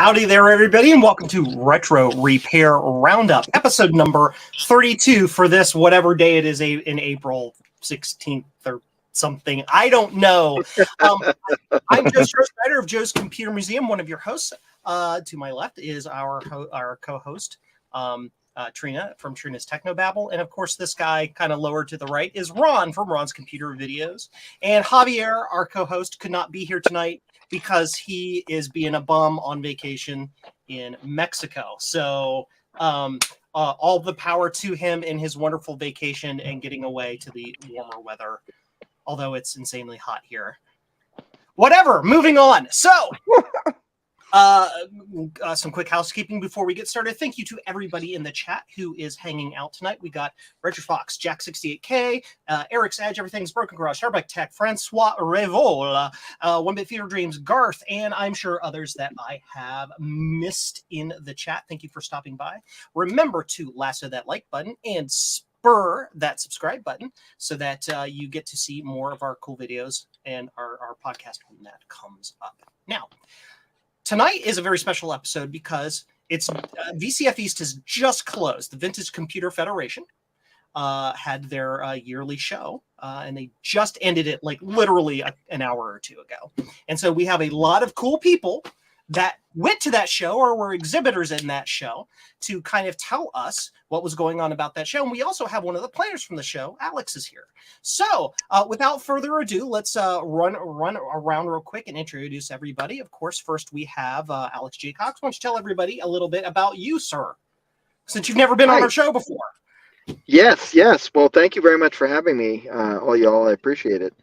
Howdy there, everybody, and welcome to Retro Repair Roundup, episode number 32 for this, whatever day it is in April 16th or something. I don't know. I'm Joe Snyder of Joe's Computer Museum, one of your hosts. To my left is our co-host, Trina from Trina's Technobabble. And of course, this guy kind of lower to the right is Ron from Ron's Computer Videos. And Javier, our co-host, could not be here tonight because he is being a bum on vacation in Mexico. So all the power to him in his wonderful vacation and getting away to the warmer weather, although it's insanely hot here. Whatever, moving on. So some quick housekeeping before we get started. Thank you to everybody in the chat who is hanging out tonight. We got Richard Fox, Jack68K, Eric's Edge, Everything's Broken Garage, Starbuck Tech, Francois Revol, One Bit Fever Dreams, Garth, and I'm sure others that I have missed in the chat. Thank you for stopping by. Remember to lasso that like button and spur that subscribe button so that you get to see more of our cool videos and our podcast when that comes up. Now, tonight is a very special episode because it's VCF East has just closed. The Vintage Computer Federation had their yearly show, and they just ended it like literally an hour or two ago. And so we have a lot of cool people that went to that show or were exhibitors in that show to kind of tell us what was going on about that show. And we also have one of the players from the show. Alex is here. So without further ado, let's run around real quick and introduce everybody. Of course, first we have Alex J. Cox. Why don't you tell everybody a little bit about you, sir, since you've never been on our show before? Yes. Well, thank you very much for having me, all y'all. I appreciate it.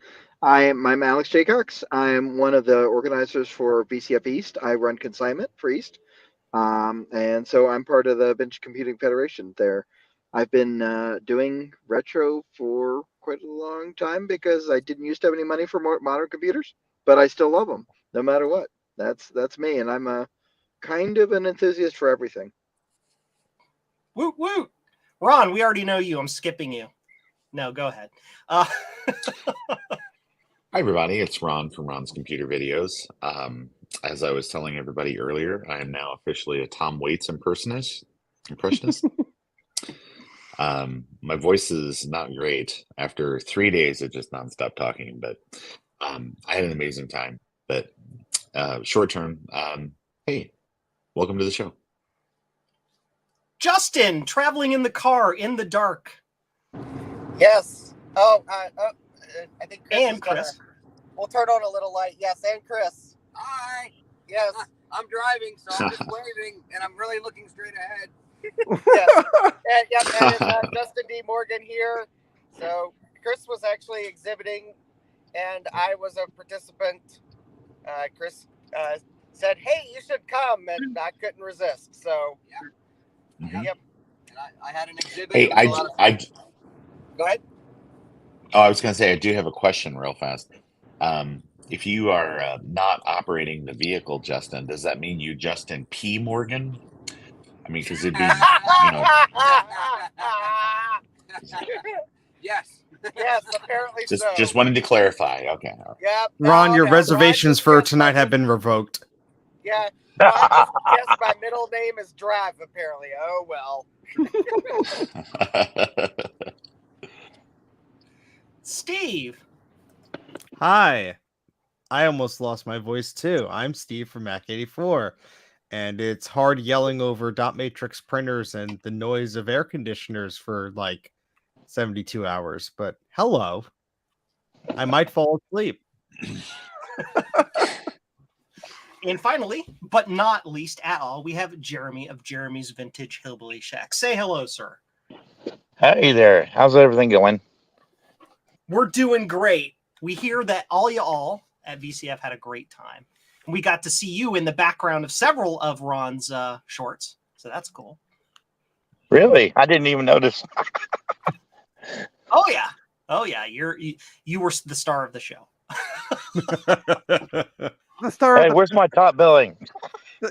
I'm Alex J. Cox. I'm one of the organizers for VCF East. I run consignment for East. And so I'm part of the Vintage Computing Federation there. I've been doing retro for quite a long time because I didn't used to have any money for modern computers, but I still love them no matter what. That's me. And I'm a kind of an enthusiast for everything. Woot, woot. Ron, we already know you. I'm skipping you. No, go ahead. Hi, everybody. It's Ron from Ron's Computer Videos. As I was telling everybody earlier, I am now officially a Tom Waits impressionist. My voice is not great after 3 days of just nonstop talking, but I had an amazing time. But short term, hey, welcome to the show. Justin, traveling in the car in the dark. Yes. I think Chris and Chris. We'll turn on a little light. Yes, and Chris. Hi. Yes. I'm driving, so I'm just waving, and I'm really looking straight ahead. Yes. And Justin D. Morgan here. So Chris was actually exhibiting, and I was a participant. Chris said, "Hey, you should come," and I couldn't resist. So, yeah. Mm-hmm. Yep. And I had an exhibit. Hey, Go ahead. Oh, I was going to say, I do have a question real fast. If you are not operating the vehicle, Justin, does that mean you Justin P. Morgan? I mean, because it'd be, Yes. Yes, apparently so. just wanted to clarify. Okay. Yep. Ron, your No, reservations Ron for just tonight have been revoked. Yeah. Ron just guessed my middle name is Drive, apparently. Oh, well. Steve. Hi. I almost lost my voice too. I'm Steve from Mac84, and it's hard yelling over dot matrix printers and the noise of air conditioners for like 72 hours. But hello. I might fall asleep. And finally, but not least at all, we have Jeremy of Jeremy's Vintage Hillbilly Shack. Say hello, sir. Hey there. How's everything going? We're doing great. We hear that all y'all at VCF had a great time. We got to see you in the background of several of Ron's shorts, so that's cool. Really? I didn't even notice. Oh yeah. You were the star of the show. The star. Hey, where's my top billing?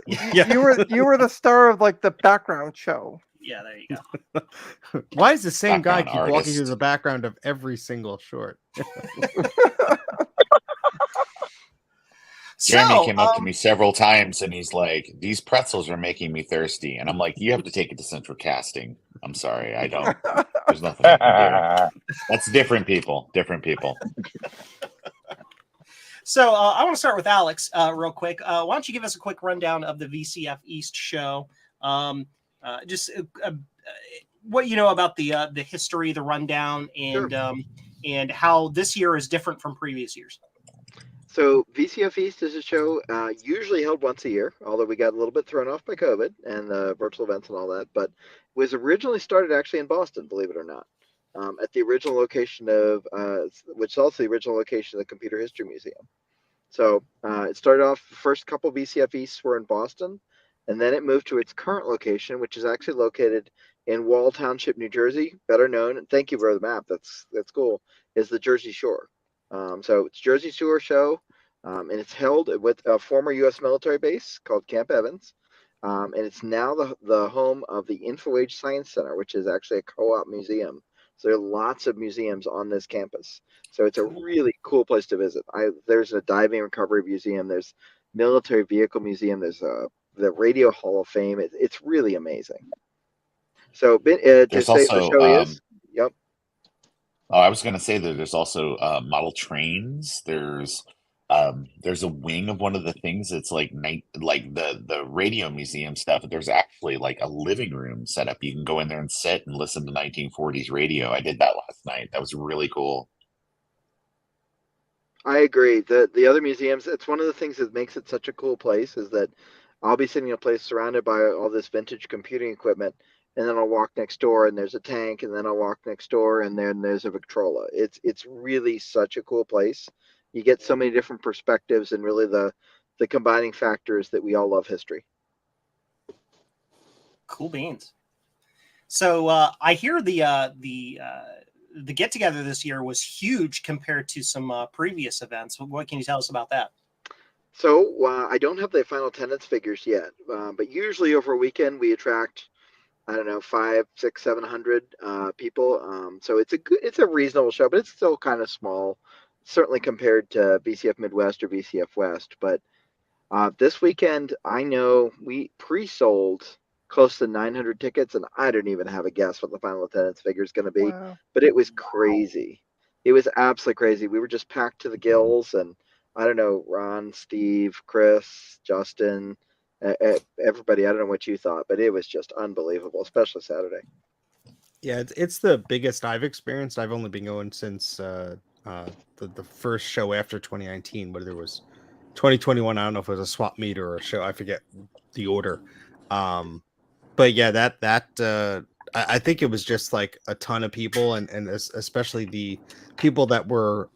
You were the star of like the background show. Yeah, there you go. Why is the same guy keep Background walking artist. through the background of every single short? Jeremy So, came up to me several times and he's like, "These pretzels are making me thirsty," and I'm like, "You have to take it to Central Casting." I'm sorry, I don't. There's nothing I can do. That's different people. Different people. so I want to start with Alex real quick. Why don't you give us a quick rundown of the VCF East show? Just what you know about the history, the rundown, and how this year is different from previous years. So VCF East is a show usually held once a year, although we got a little bit thrown off by COVID and the virtual events and all that. But was originally started actually in Boston, believe it or not, at the original location of, which is also the original location of the Computer History Museum. So it started off, the first couple VCF Easts were in Boston, and then it moved to its current location, which is actually located in Wall Township, New Jersey, better known, and thank you for the map, that's cool, is the Jersey Shore. So it's Jersey Shore show, and it's held with a former U.S. military base called Camp Evans, and it's now the home of the InfoAge Science Center, which is actually a co-op museum. So there are lots of museums on this campus. So it's a really cool place to visit. There's a diving recovery museum. There's military vehicle museum. There's the Radio Hall of Fame. It's really amazing. So to There's say the also, show is, yep. oh, I was going to say that there's also model trains. There's a wing of one of the things that's like like the radio museum stuff. There's actually like a living room set up. You can go in there and sit and listen to 1940s radio. I did that last night. That was really cool. I agree. The other museums, it's one of the things that makes it such a cool place is that I'll be sitting in a place surrounded by all this vintage computing equipment, and then I'll walk next door and there's a tank, and then I'll walk next door and then there's a Victrola. It's really such a cool place. You get so many different perspectives and really the combining factors that we all love history. Cool beans. So I hear the get together this year was huge compared to some previous events. What can you tell us about that? So I don't have the final attendance figures yet, but usually over a weekend we attract, I don't know, 500, 600, 700 people. So it's a reasonable show, but it's still kind of small, certainly compared to VCF Midwest or VCF West. But this weekend, I know we pre-sold close to 900 tickets, and I don't even have a guess what the final attendance figure is going to be. Wow. But it was crazy. It was absolutely crazy. We were just packed to the gills, and I don't know, Ron, Steve, Chris, Justin, everybody. I don't know what you thought, but it was just unbelievable, especially Saturday. Yeah, it's the biggest I've experienced. I've only been going since the first show after 2019, whether it was 2021. I don't know if it was a swap meet or a show. I forget the order. But yeah, I think it was just like a ton of people, and especially the people that were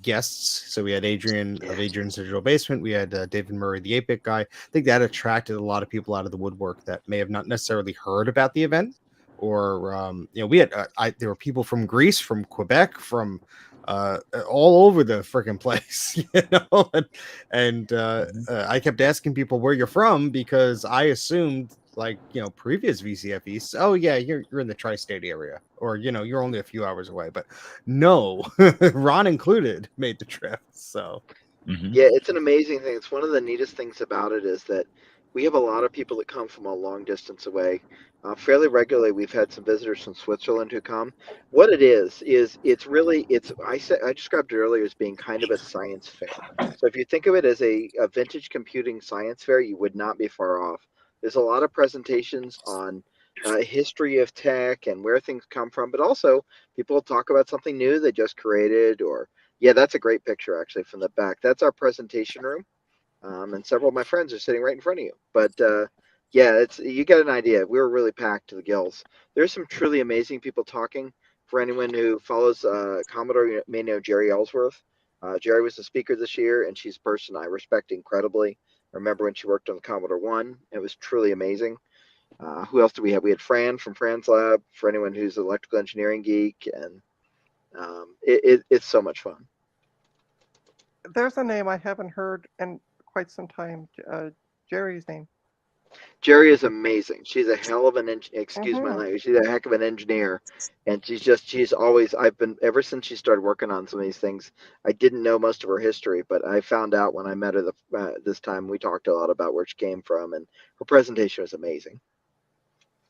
guests. So we had Adrian of Adrian's Digital Basement. We had David Murray, the 8-bit guy. I think that attracted a lot of people out of the woodwork that may have not necessarily heard about the event. Or we had there were people from Greece, from Quebec, from all over the freaking place, and I kept asking people where you're from because I assumed, like, previous VCF East, oh yeah, you're in the tri-state area, or you're only a few hours away. But no, Ron included made the trip. So Yeah, it's an amazing thing. It's one of the neatest things about it is that we have a lot of people that come from a long distance away. Fairly regularly, we've had some visitors from Switzerland who come. What it is I described it earlier as being kind of a science fair. So if you think of it as a vintage computing science fair, you would not be far off. There's a lot of presentations on history of tech and where things come from, but also people talk about something new they just created. Or yeah, that's a great picture actually from the back. That's our presentation room. And several of my friends are sitting right in front of you. But yeah, you get an idea. We were really packed to the gills. There's some truly amazing people talking. For anyone who follows Commodore, you may know Jerry Ellsworth. Jerry was the speaker this year, and she's a person I respect incredibly. I remember when she worked on the Commodore 1. It was truly amazing. Who else do we have? We had Fran from Fran's Lab, for anyone who's an electrical engineering geek. And it's so much fun. There's a name I haven't heard in quite some time. Jerry's name. Jerry is amazing. She's a hell of an excuse my Mhm. language. She's a heck of an engineer, and she's always. I've been ever since she started working on some of these things. I didn't know most of her history, but I found out when I met her this time. We talked a lot about where she came from, and her presentation was amazing.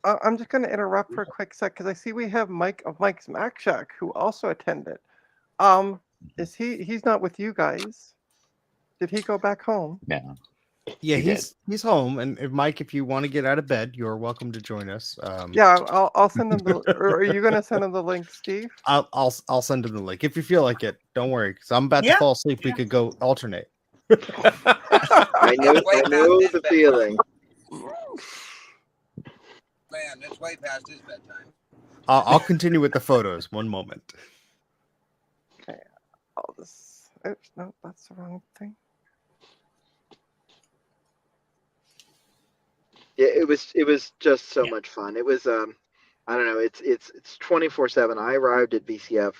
I'm just going to interrupt for a quick sec because I see we have Mike of Mike's Mac Shack who also attended. Is he's not with you guys? Did he go back home? Yeah. Yeah, He did. he's home, and Mike, if you want to get out of bed, you're welcome to join us. Yeah, I'll send him the. Or are you going to send him the link, Steve? I'll send him the link if you feel like it. Don't worry, because I'm about to Yeah, fall asleep. We could go alternate. I know the bedtime. feeling. Man, it's way past his bedtime. I'll continue with the photos. One moment. I'll just. Oops, no, that's the wrong thing. Yeah, it was just so much fun. It was I don't know, it's 24/7. I arrived at VCF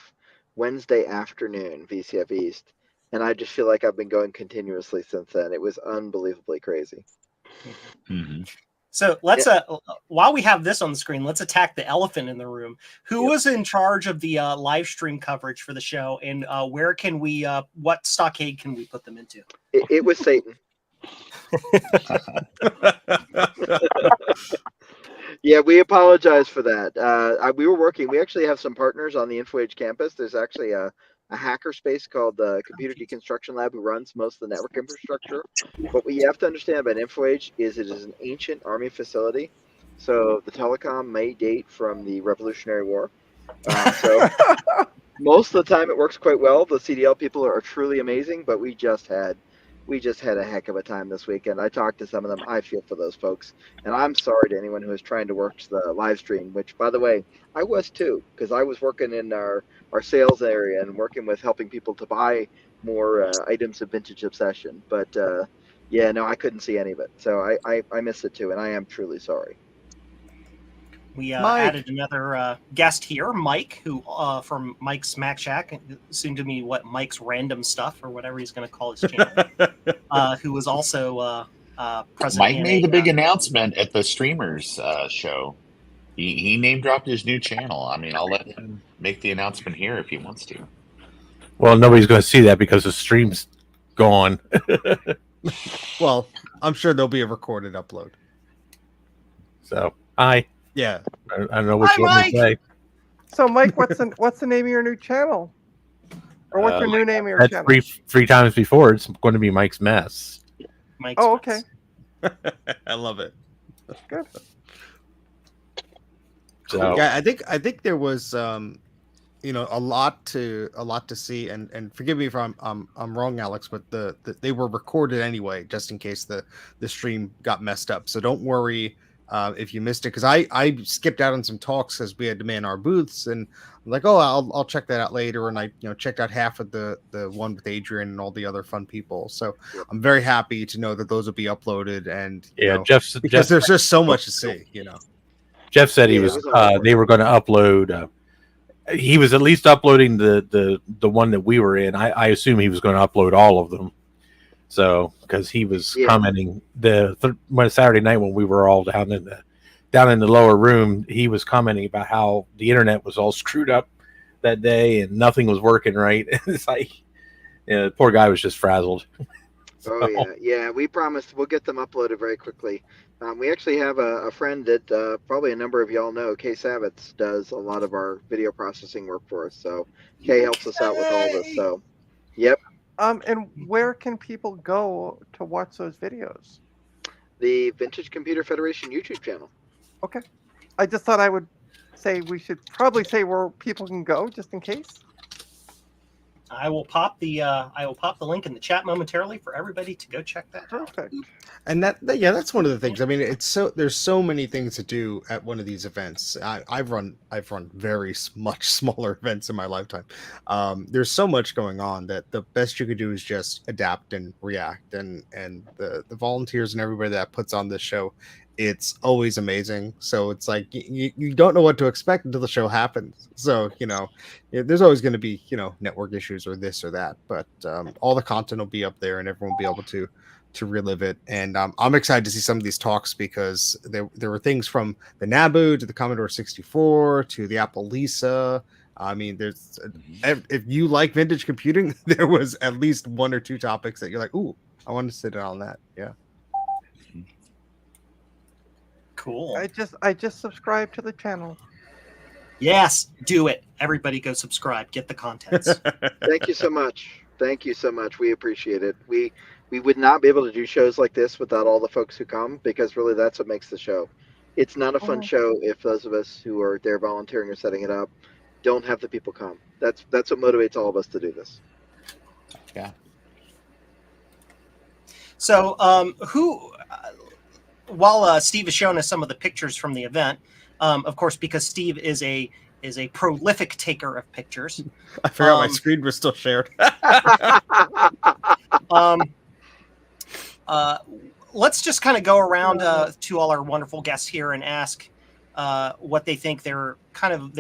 Wednesday afternoon, VCF East, and I just feel like I've been going continuously since then. It was unbelievably crazy. Mm-hmm. So let's while we have this on the screen, let's attack the elephant in the room. Who was in charge of the live stream coverage for the show, and where can we what stockade can we put them into? It was Satan. Yeah, we apologize for that. We were working. We actually have some partners on the InfoAge campus. There's actually a hacker space called the Computer Deconstruction Lab who runs most of the network infrastructure. But what you have to understand about InfoAge is it is an ancient army facility. So the telecom may date from the Revolutionary War. So most of the time it works quite well. The CDL people are truly amazing, but we just had a heck of a time this weekend. I talked to some of them. I feel for those folks. And I'm sorry to anyone who is trying to work the live stream, which, by the way, I was too, because I was working in our sales area and working with helping people to buy more items of Vintage Obsession. But yeah, no, I couldn't see any of it. So I missed it too, and I am truly sorry. We Mike. added another guest here, Mike, who from Mike's Mac Shack, soon to be Mike's Random Stuff or whatever he's going to call his channel, who was also present. Mike made a big announcement at the streamers show. He name dropped his new channel. I mean, I'll let him make the announcement here if he wants to. Well, nobody's going to see that because the stream's gone. Well, I'm sure there'll be a recorded upload. So, hi. Yeah. I don't know what you want me to say. So, Mike, what's the name of your new channel? Or what's your new name of your That's channel? three times before. It's going to be Mike's Mess. Mike's okay. I love it. Good. So, yeah, I think there was a lot to see, and forgive me if I'm wrong, Alex, but they were recorded anyway, just in case the stream got messed up. So don't worry if you missed it, because I skipped out on some talks because we had to man our booths, and I'm like, oh, I'll check that out later, and I checked out half of the one with Adrian and all the other fun people. So I'm very happy to know that those will be uploaded, and because there's just so much to see, Jeff said he was. They were going to upload. He was at least uploading the one that we were in. I assume he was going to upload all of them. So because he was commenting one Saturday night when we were all down in the lower room, he was commenting about how the internet was all screwed up that day and nothing was working right. It's like, the poor guy was just frazzled. So. Oh yeah. We promised we'll get them uploaded very quickly. We actually have a friend that probably a number of y'all know, Kay Savitz, does a lot of our video processing work for us. So Kay helps us out with all this. So, yep. And where can people go to watch those videos? The Vintage Computer Federation YouTube channel. Okay. I just thought I would say we should probably say where people can go, just in case. I will pop the link in the chat momentarily for everybody to go check that out. Perfect. And that's one of the things. I mean, there's so many things to do at one of these events. I've run very much smaller events in my lifetime. There's so much going on that the best you could do is just adapt and react. And the volunteers and everybody that puts on this show, it's always amazing. So it's like you don't know what to expect until the show happens. So there's always going to be network issues or this or that, but all the content will be up there and everyone will be able to to relive it. And I'm excited to see some of these talks because there were things from the Naboo to the Commodore 64 to the Apple Lisa. I mean, if you like vintage computing, there was at least one or two topics that you're like, ooh, I want to sit on that. Yeah. Cool. I just subscribed to the channel. Yes, do it. Everybody go subscribe. Get the contents. Thank you so much. Thank you so much. We appreciate it. We would not be able to do shows like this without all the folks who come, because really that's what makes the show. It's not a fun show if those of us who are there volunteering or setting it up don't have the people come. That's what motivates all of us to do this. Yeah. So, while Steve has shown us some of the pictures from the event, of course, because Steve is a prolific taker of pictures. I forgot my screen was still shared. Let's just kind of go around to all our wonderful guests here and ask what they think their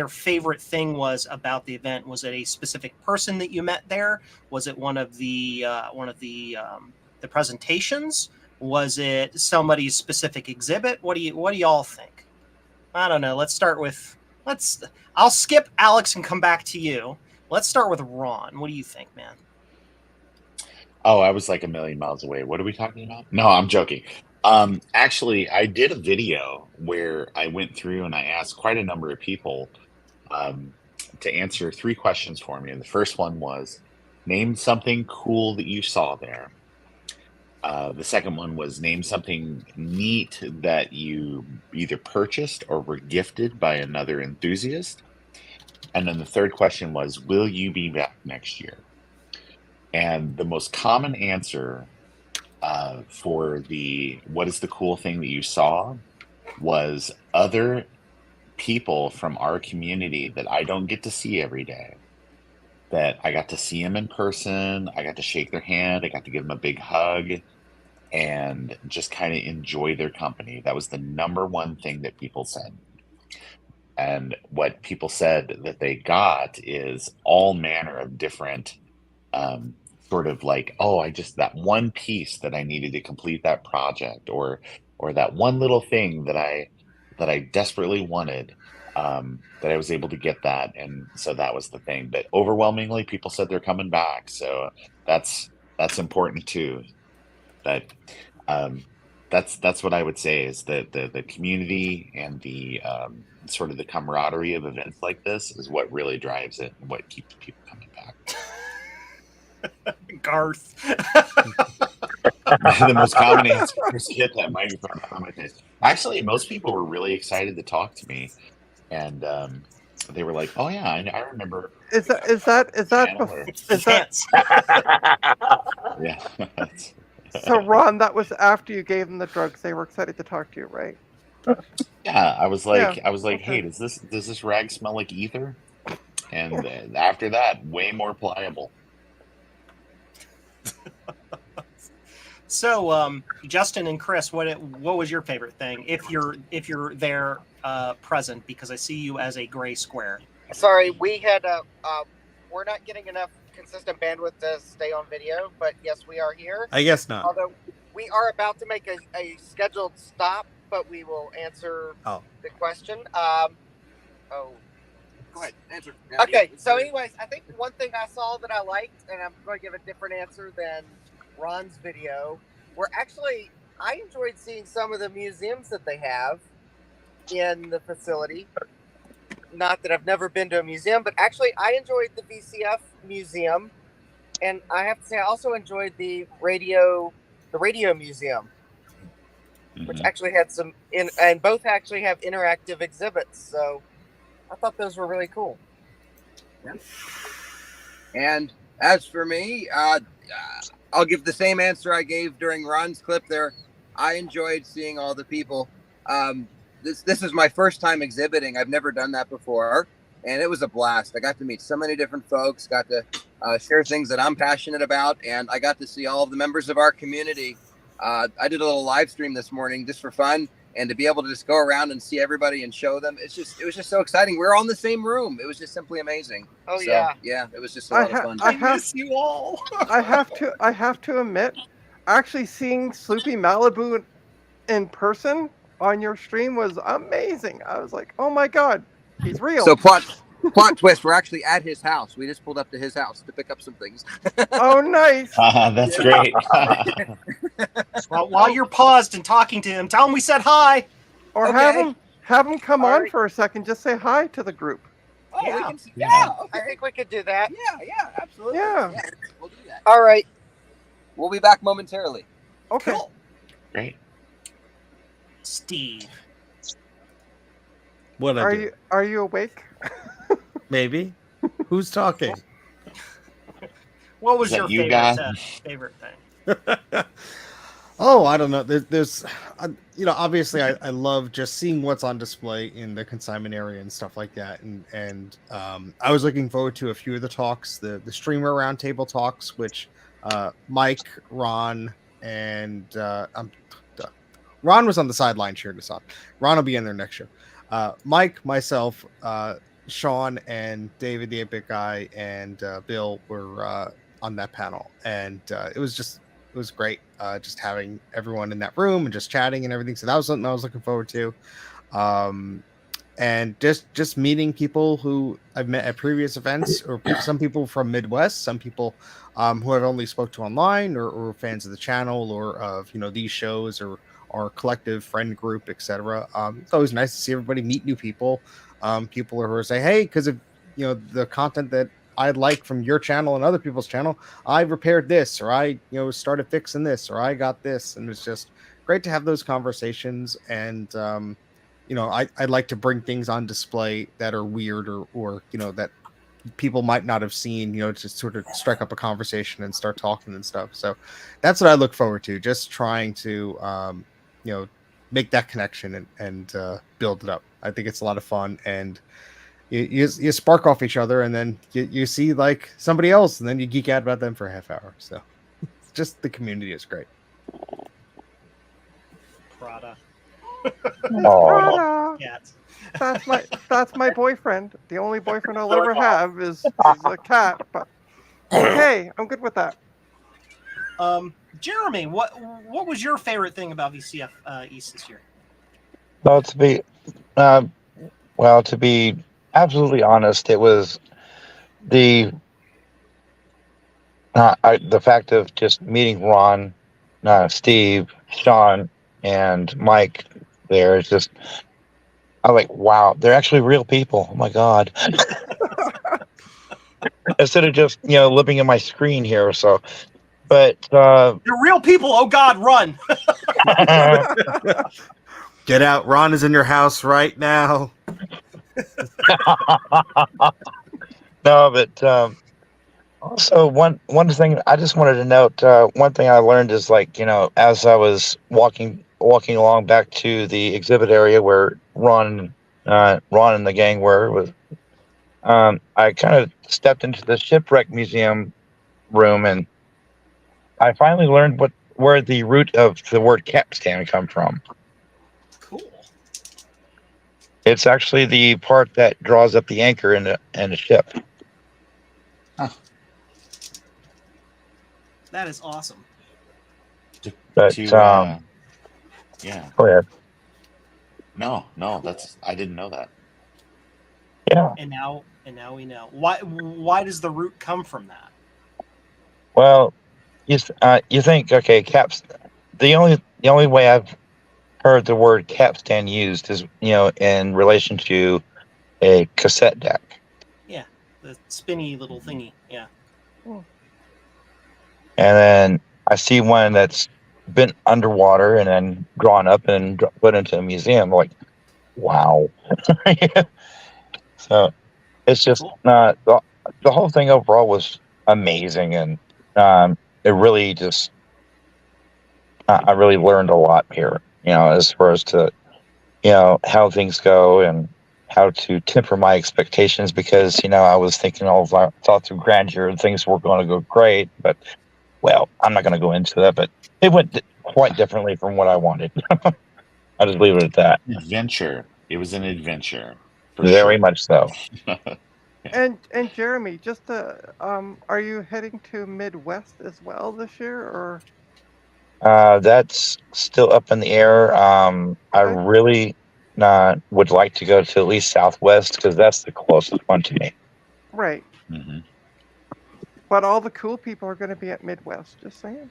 favorite thing was about the event. Was it a specific person that you met there? Was it one of the presentations? Was it somebody's specific exhibit? What do y'all think? I don't know. Let's start with I'll skip Alex and come back to you. Let's start with Ron. What do you think, man? Oh, I was like a million miles away. What are we talking about? No, I'm joking. Actually, I did a video where I went through and I asked quite a number of people to answer 3 questions for me. And the first one was, name something cool that you saw there. The second one was, name something neat that you either purchased or were gifted by another enthusiast. And then the third question was, will you be back next year? And the most common answer for the what is the cool thing that you saw was other people from our community that I don't get to see every day. That I got to see them in person, I got to shake their hand, I got to give them a big hug, and just kind of enjoy their company. That was the number one thing that people said. And what people said that they got is all manner of different sort of like, oh, that one piece that I needed to complete that project, or that one little thing that I desperately wanted, that I was able to get that. And so that was the thing. But overwhelmingly, people said they're coming back. So that's important too. But that's what I would say is that the community and the sort of the camaraderie of events like this is what really drives it and what keeps people coming back. Garth. The most common answer is get that microphone on my face. Actually, most people were really excited to talk to me, and they were like, "Oh yeah, I remember." Is that Yeah. So Ron, that was after you gave them the drugs. They were excited to talk to you, right? Yeah, I was like, okay. "Hey, does this rag smell like ether?" And after that, way more pliable. So, Justin and Chris, what was your favorite thing if you're there present? Because I see you as a gray square. Sorry, we had we're not getting enough consistent bandwidth to stay on video, but yes, we are here. I guess not. Although we are about to make a scheduled stop, but we will answer the question. Go ahead, answer. Yeah, Okay, so anyways, I think one thing I saw that I liked, and I'm going to give a different answer than Ron's video, where actually I enjoyed seeing some of the museums that they have in the facility. Not that I've never been to a museum, but actually I enjoyed the VCF museum, and I have to say I also enjoyed the radio museum, which actually had some and both actually have interactive exhibits. So I thought those were really cool. Yeah. And as for me, I'll give the same answer I gave during Ron's clip there. I enjoyed seeing all the people. This is my first time exhibiting. I've never done that before, and it was a blast. I got to meet so many different folks, got to share things that I'm passionate about, and I got to see all of the members of our community. I did a little live stream this morning just for fun, and to be able to just go around and see everybody and show them, it was just so exciting. We were all in the same room. It was just simply amazing. Oh, so, yeah. Yeah, it was just a lot of fun. I miss you all. I have to admit, actually seeing Sloopy Malibu in person on your stream was amazing. I was like, oh my god, he's real. So plot twist, we're actually at his house. We just pulled up to his house to pick up some things. Oh, nice. That's great. Well, while you're paused and talking to him, tell him we said hi. Or Okay. have him come All on right. for a second. Just say hi to the group. Oh, we Yeah. can see. Yeah. Yeah, I okay. think we could do that. Yeah, absolutely. Yeah. We'll do that. All right. We'll be back momentarily. Okay. Cool. Great. Steve. What I do? Are you awake? Maybe. Who's talking? What was Is that your you, favorite guy? favorite thing? Oh, I don't know. There's obviously I love just seeing what's on display in the consignment area and stuff like that. And I was looking forward to a few of the talks, the streamer roundtable talks, which Mike, Ron, and Ron was on the sideline cheering us on. Ron will be in there next year. Mike, myself, Sean, and David, the 8-bit guy, and Bill were on that panel, and it was great, just having everyone in that room and just chatting and everything. So that was something I was looking forward to, and just meeting people who I've met at previous events, or some people from Midwest, some people who I've only spoke to online, or fans of the channel, or of these shows, or our collective friend group, etc. It's always nice to see everybody, meet new people. People who say, hey, because of the content that I like from your channel and other people's channel, I repaired this, or I started fixing this, or I got this, and it's just great to have those conversations. And I like to bring things on display that are weird, or that people might not have seen, to sort of strike up a conversation and start talking and stuff. So that's what I look forward to, just trying to make that connection and build it up. I think it's a lot of fun, and you spark off each other, and then you see like somebody else, and then you geek out about them for a half hour. So just the community is great. Prada. Oh, Cats. That's my boyfriend. The only boyfriend I'll ever have is a cat. But okay, I'm good with that. Jeremy, what was your favorite thing about VCF East this year? well, to be absolutely honest, it was the the fact of just meeting Ron, Steve, Sean, and Mike. There is just, I'm like, wow, they're actually real people. Oh my god! Instead of just living in my screen here. So, but You're real people. Oh God, run! Get out. Ron is in your house right now. no, but also one thing I just wanted to note. One thing I learned is, like, as I was walking along back to the exhibit area where Ron and the gang was I kind of stepped into the shipwreck museum room, and I finally learned where the root of the word capstan come from. Cool. It's actually the part that draws up the anchor in the ship. That is awesome. But yeah. go ahead. No, I didn't know that. Yeah. And now we know. Why does the root come from that? Well, you think, okay, caps. The only way I've heard the word capstan used is in relation to a cassette deck. Yeah, the spinny little thingy. Yeah. And then I see one that's been underwater and then drawn up and put into a museum. Like, wow. So it's just Cool. the whole thing overall was amazing, and it really just I really learned a lot here. As far as to how things go and how to temper my expectations, because I was thinking all thoughts of grandeur and things were going to go great, but well, I'm not going to go into that, but it went quite differently from what I wanted. I'll just leave it at that. Adventure. It was an adventure. For Very sure. much so. And Jeremy, just are you heading to Midwest as well this year, or? That's still up in the air. I Okay. really would like to go to at least Southwest because that's the closest one to me. Right. Mm-hmm. But all the cool people are going to be at Midwest. Just saying.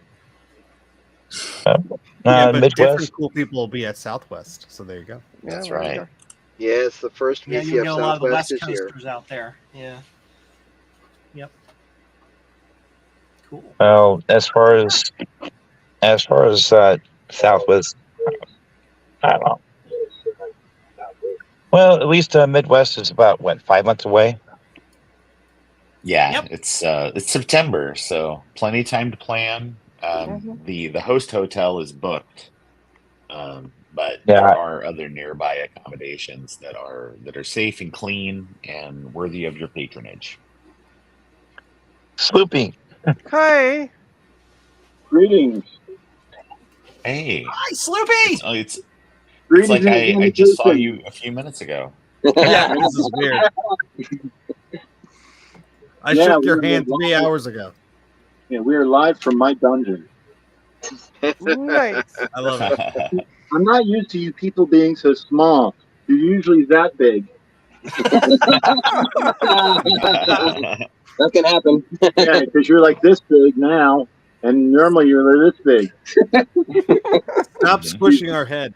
Yeah, but Midwest. different cool people will be at Southwest. So there you go. Yeah, That's there you right. go. Yeah, it's the first Yeah, VCF you know a lot of the Southwest West this year. Coasters out there. Yeah. Yep. Cool. Well, as far as Southwest, I don't know. Well, at least Midwest is about what 5 months away. Yeah, Yep. it's September, so plenty of time to plan. Mhm. The host hotel is booked, but Yeah. there are other nearby accommodations that are safe and clean and worthy of your patronage. Sloopy. Hi. Greetings. Hey, Hi, Sloopy. it's Greetings like and I just saw salutations. you a few minutes ago. Yeah, this is weird. I Yeah, shook your we're hand 3 live. hours ago. Yeah, we are live from my dungeon. Nice. I love it. I'm not used to you people being so small. You're usually that big. That can happen. Yeah, because you're like this big now, and normally you're this big. Stop squishing our head.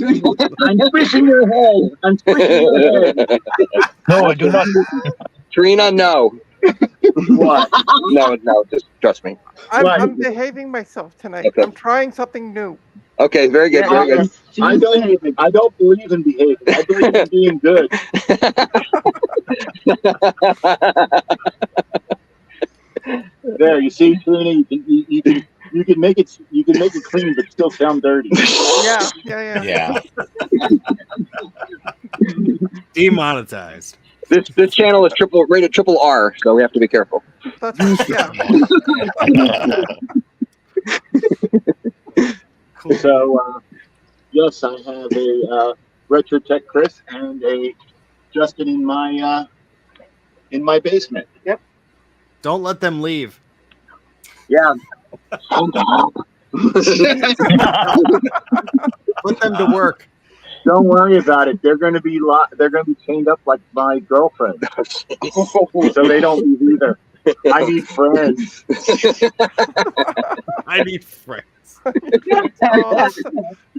I'm squishing your head. I'm squishing your head. No, I do not. Trina, no. What? No, just trust me. What? I'm behaving myself tonight. Okay. I'm trying something new. Okay, very good, very good. I don't believe in behaving. I believe in being good. There, you see, Trina, you can make it clean, but still sound dirty. Yeah. Yeah. Demonetized. This channel is rated triple R, so we have to be careful. That's right. Yeah. Cool. So, yes, I have a Retro Tech Chris and a Justin in my basement. Yep. Don't let them leave. Yeah. Put them to work. Don't worry about it. They're going to be chained up like my girlfriend, so they don't leave either. I need friends. I need friends. Oh,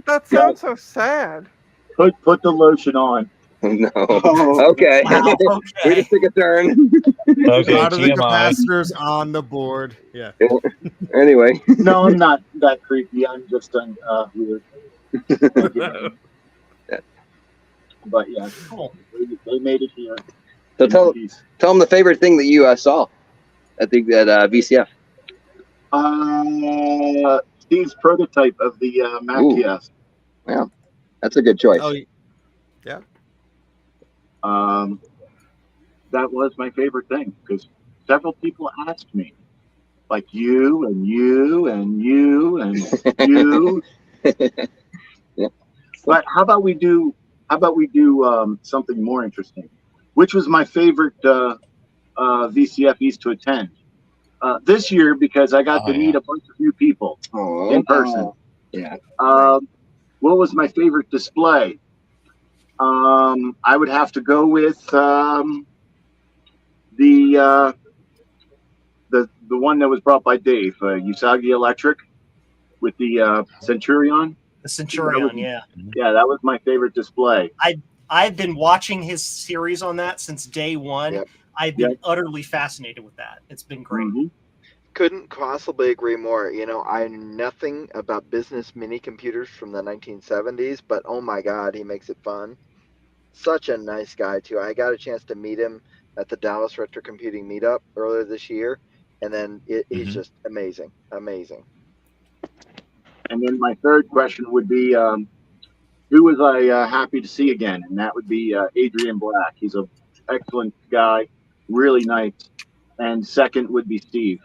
that sounds so sad. Put the lotion on. No. Okay. Wow, okay. We just took a turn. Okay, Out of the TMI. capacitors on the board. Yeah. Anyway. No, I'm not that creepy. I'm just weird. But yeah, Cool. they made it here. So tell them the favorite thing that you saw at VCF. Steve's prototype of the Mac kiosk. Yeah, that's a good choice. Oh, yeah. That was my favorite thing because several people asked me, like you and you and you and you. Yeah. But how about we do something more interesting? Which was my favorite VCF East to attend this year because I got to meet a bunch of new people in person. Yeah. What was my favorite display? I would have to go with the one that was brought by Dave, Usagi Electric, with the Centurion. The Centurion, yeah. Yeah, that was my favorite display. I've been watching his series on that since day one. Yep. I've been utterly fascinated with that. It's been great. Mm-hmm. Couldn't possibly agree more. You know, I know nothing about business mini computers from the 1970s, but oh my God, he makes it fun. Such a nice guy, too. I got a chance to meet him at the Dallas Retro Computing Meetup earlier this year, and then he's just amazing. Amazing. And then my third question would be, who was I happy to see again? And that would be Adrian Black. He's an excellent guy, really nice. And second would be Steve.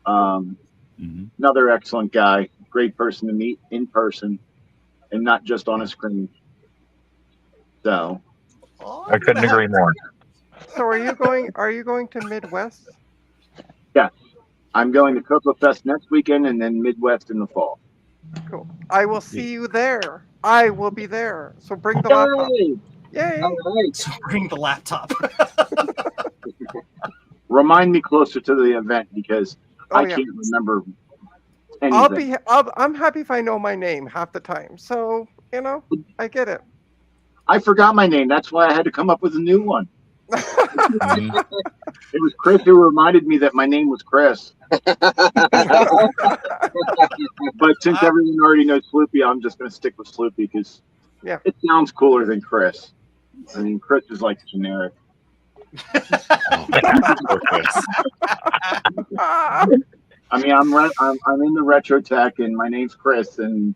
Another excellent guy, great person to meet in person and not just on a screen. So I couldn't agree more. So are you going to Midwest? yeah. I'm going to Cocoa Fest next weekend and then Midwest in the fall. Cool. I will see you there. I will be there. So bring the laptop. Yay! All right. So bring the laptop. Remind me closer to the event because I yeah. can't remember I'm anything. happy if I know my name half the time. So I get it. I forgot my name. That's why I had to come up with a new one. Mhm. It was Chris who reminded me that my name was Chris. But since everyone already knows Sloopy, I'm just going to stick with Sloopy because it sounds cooler than Chris. I mean, Chris is like generic. Poor Chris. I mean, I'm in the retro tech, and my name's Chris, and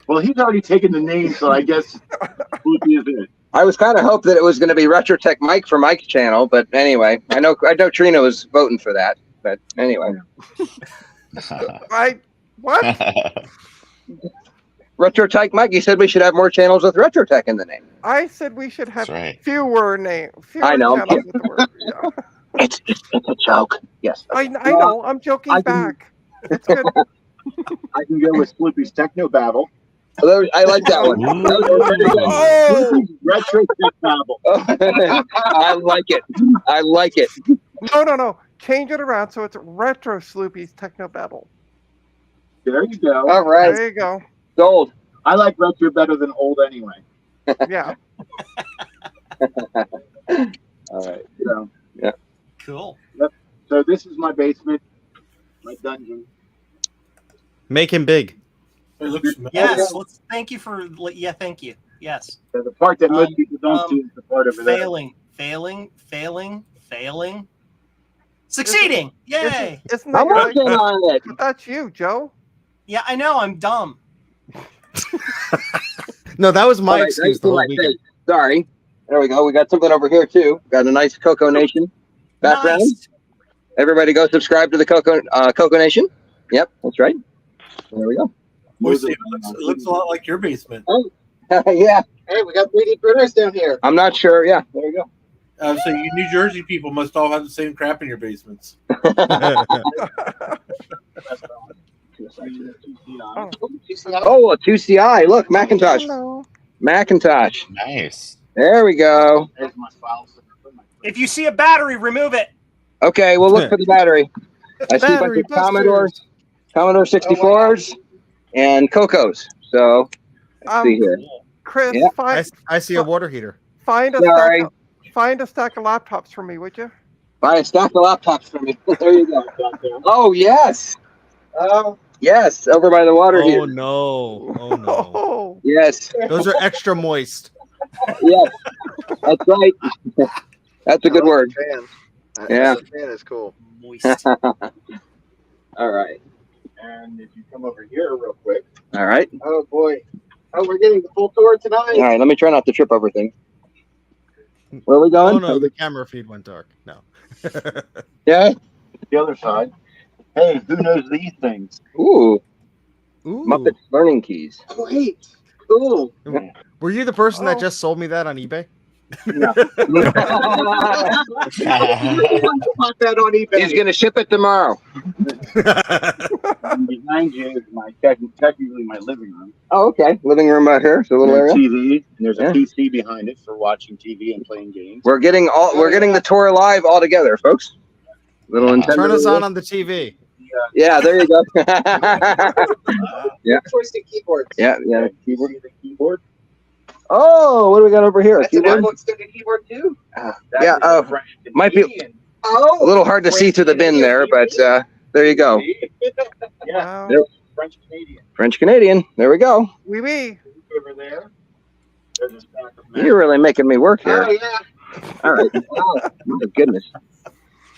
well, he's already taken the name, so I guess Sloopy is it. I was kind of hoping that it was going to be RetroTech Mike for Mike's channel, but anyway, I know Trina was voting for that, but anyway. What? RetroTech Mike, he said we should have more channels with RetroTech in the name. I said we should have right. fewer I know. channels with the word. Yeah. It's a joke. Yes. I know. I'm joking back. It's good. I can go with Sloopy's Techno Babble. I like that one. Oh! Retro Tech Babble. I like it. I like it. No. Change it around so it's Retro Sloopy's Techno Babble. There you go. All right. There you go. Gold. I like retro better than old anyway. Yeah. All right. So, yeah. Cool. Yep. So this is my basement, my dungeon. Make him big. Yes. Thank you for. Yeah. Thank you. Yes. So the part that most people don't see is the part over there. Failing. Succeeding! Yay! Isn't that I'm working on it. But that's you, Joe. Yeah, I know. I'm dumb. No, that was my All right, excuse the whole weekend. Sorry. There we go. We got something over here too. Got a nice Coco Nation background. Nice. Everybody go subscribe to the Coco Nation. Yep, that's right. There we go. It looks a lot like your basement. Oh, yeah. Hey, we got 3D printers down here. I'm not sure. Yeah, there you go. So you New Jersey people must all have the same crap in your basements. Oh, a 2CI. Look, Macintosh. Hello. Macintosh. Nice. There we go. If you see a battery, remove it. Okay, we'll look for the battery. I see a bunch Battery of Commodore 64s and Cocos. So let's see here. Chris, Yeah. I see a water heater. find a stack of laptops for me, would you? Buy a stack of laptops for me. There you go. Oh yes. Oh yes, over by the water Oh heater. no! Oh no! Oh, Yes. Those are extra moist. Yes. That's right. That's a good word. Yeah. Fan is cool. Moist. All right. And if you come over here real quick. All right. Oh boy. Oh, we're getting the full tour tonight. All right. Let me try not to trip over things. Where are we going? Oh no! The camera feed went dark. No. Yeah. The other side. Hey, who knows these things? Ooh. Ooh. Muppet learning keys. Oh, wait. Cool. Were you the person that just sold me that on eBay? No. Put that on eBay. He's gonna ship it tomorrow. And behind you is my technically my living room. Oh, okay. Living room out here. So a little There's area. TV, and there's a Yeah. PC behind it for watching TV and playing games. We're getting the tour live all together, folks. Little Nintendo. Turn us on the TV. Yeah, there you go. Yeah. Twisted keyboards. Yeah. Keyboard. The keyboard. Oh, what do we got over here? That's an Keyboard? Apple extended keyboard too. Yeah. Oh, might be a little hard to see through the bin there, but there you go. Yeah. wow. French Canadian. French Canadian. There we go. Oui, oui. Over there. There's a stack of You're really making me work here. Oh yeah. All right. Oh, my goodness.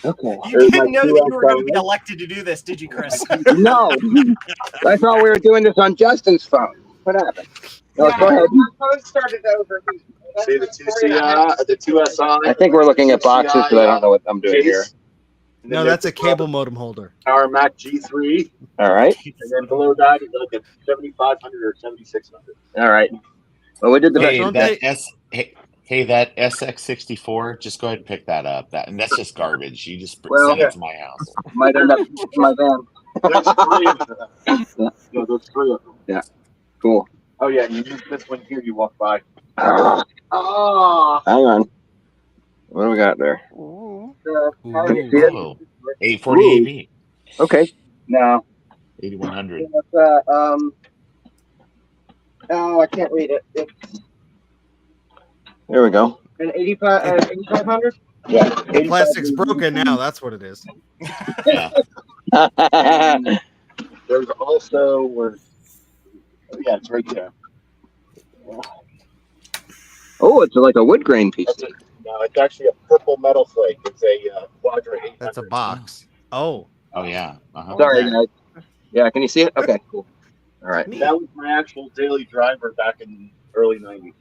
Okay. You didn't know that you were going to be elected to do this, did you, Chris? No. I thought we were doing this on Justin's phone. What happened? No, go ahead. My phone started over. See the 2CI, the 2SI. I think we're looking at boxes, but I don't know what I'm doing here. No, that's a cable modem holder. Our Mac G3, All right. and then below that is like a 7500 or 7600. All right. Well, we did the Hey, Don't that they- hey, Hey, that SX64, just go ahead and pick that up. And that's just garbage. You just Well, send it to my house. Might end up in my van. There's 3 of them. Yeah, there's 3 of them. Yeah. Cool. Oh yeah, you use this one here. You walk by. Oh. Hang on. What do we got there? Ooh. Can you see it? Oh, 840 AV, Okay. No. 8100. Oh, I can't read it. There we go. An 8500? Yeah. The plastic's broken now. That's what it is. Yeah. There's also where. Yeah, it's right there. Oh, it's like a wood grain piece. No, it's actually a purple metal flake. It's a Quadra 800. That's a box. Oh. Oh, yeah. Uh-huh. Sorry, guys. Yeah, can you see it? Okay, cool. All right. That was my actual daily driver back in early 90s.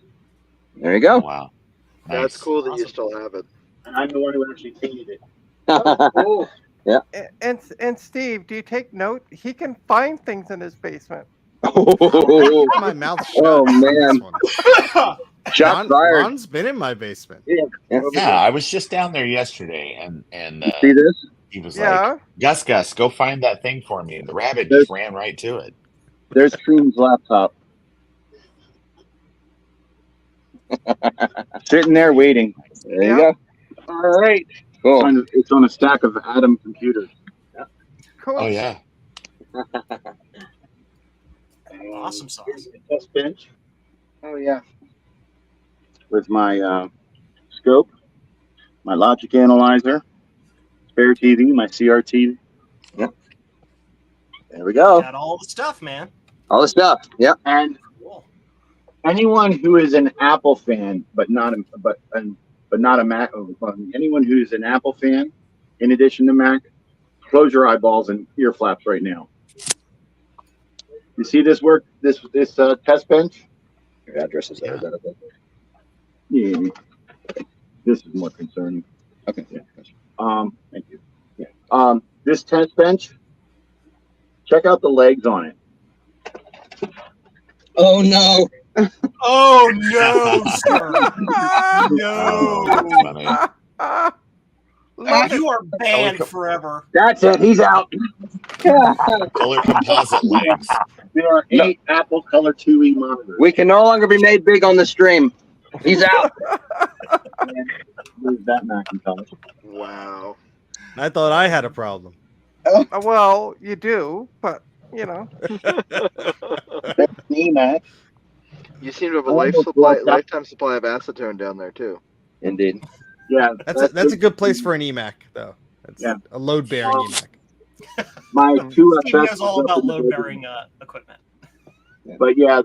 There you go. Wow. That's Nice. cool that you still have it. And I'm the one who actually painted it. Yeah. And Steve, do you take note? He can find things in his basement. Keep my mouth shut. Oh, on this man. one. Shots fired. Ron's been in my basement. Yeah, I was just down there yesterday, and See this? he was Yeah. like, Gus, go find that thing for me. And the rabbit just ran right to it. There's Cream's laptop. Sitting there waiting. There you go. All right. Cool. It's on a stack of Atom computers. Cool. Oh, yeah. Awesome sauce. Test bench Oh, yeah. with my scope, my logic analyzer, spare TV, my CRT. Yep. There we go. Got all the stuff, man. All the stuff. Yep. And Cool. anyone who is an Apple fan, but not a Mac, anyone who's an Apple fan, in addition to Mac, close your eyeballs and ear flaps right now. You see this work? This test bench? Your address is there. Is that okay? Yeah. This is more concerning. Okay. Yeah. Thank you. Yeah. This test bench. Check out the legs on it. Oh, no. Oh no, sir. No. That's funny. You are banned forever. That's it. He's out. Color composite legs. There are 8 Apple Color 2E monitors. We can no longer be made big on the stream. He's out. There's that Macintosh. Wow. I thought I had a problem. Well, you do, but you know. That's me, Mac. You seem to have a lifetime supply of acetone down there too. Indeed. Yeah. That's a good place for an EMAC, though. That's Yeah. a load-bearing EMAC. My Steve 2FX knows all about load-bearing equipment. But yeah,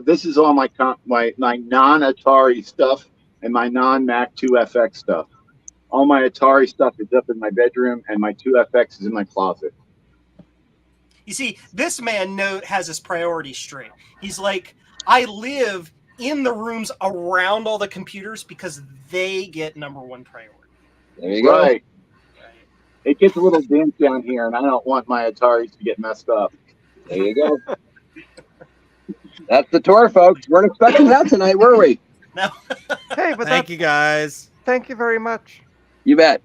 this is all my non-Atari stuff and my non-Mac 2FX stuff. All my Atari stuff is up in my bedroom, and my 2FX is in my closet. You see, this man has his priorities straight. He's like, I live in the rooms around all the computers because they get #1 priority. There you go. Right. It gets a little dense down here, and I don't want my Ataris to get messed up. There you go. That's the tour, folks. Weren't expecting that tonight, were we? No. Hey, but Thank you, guys. Thank you very much. You bet.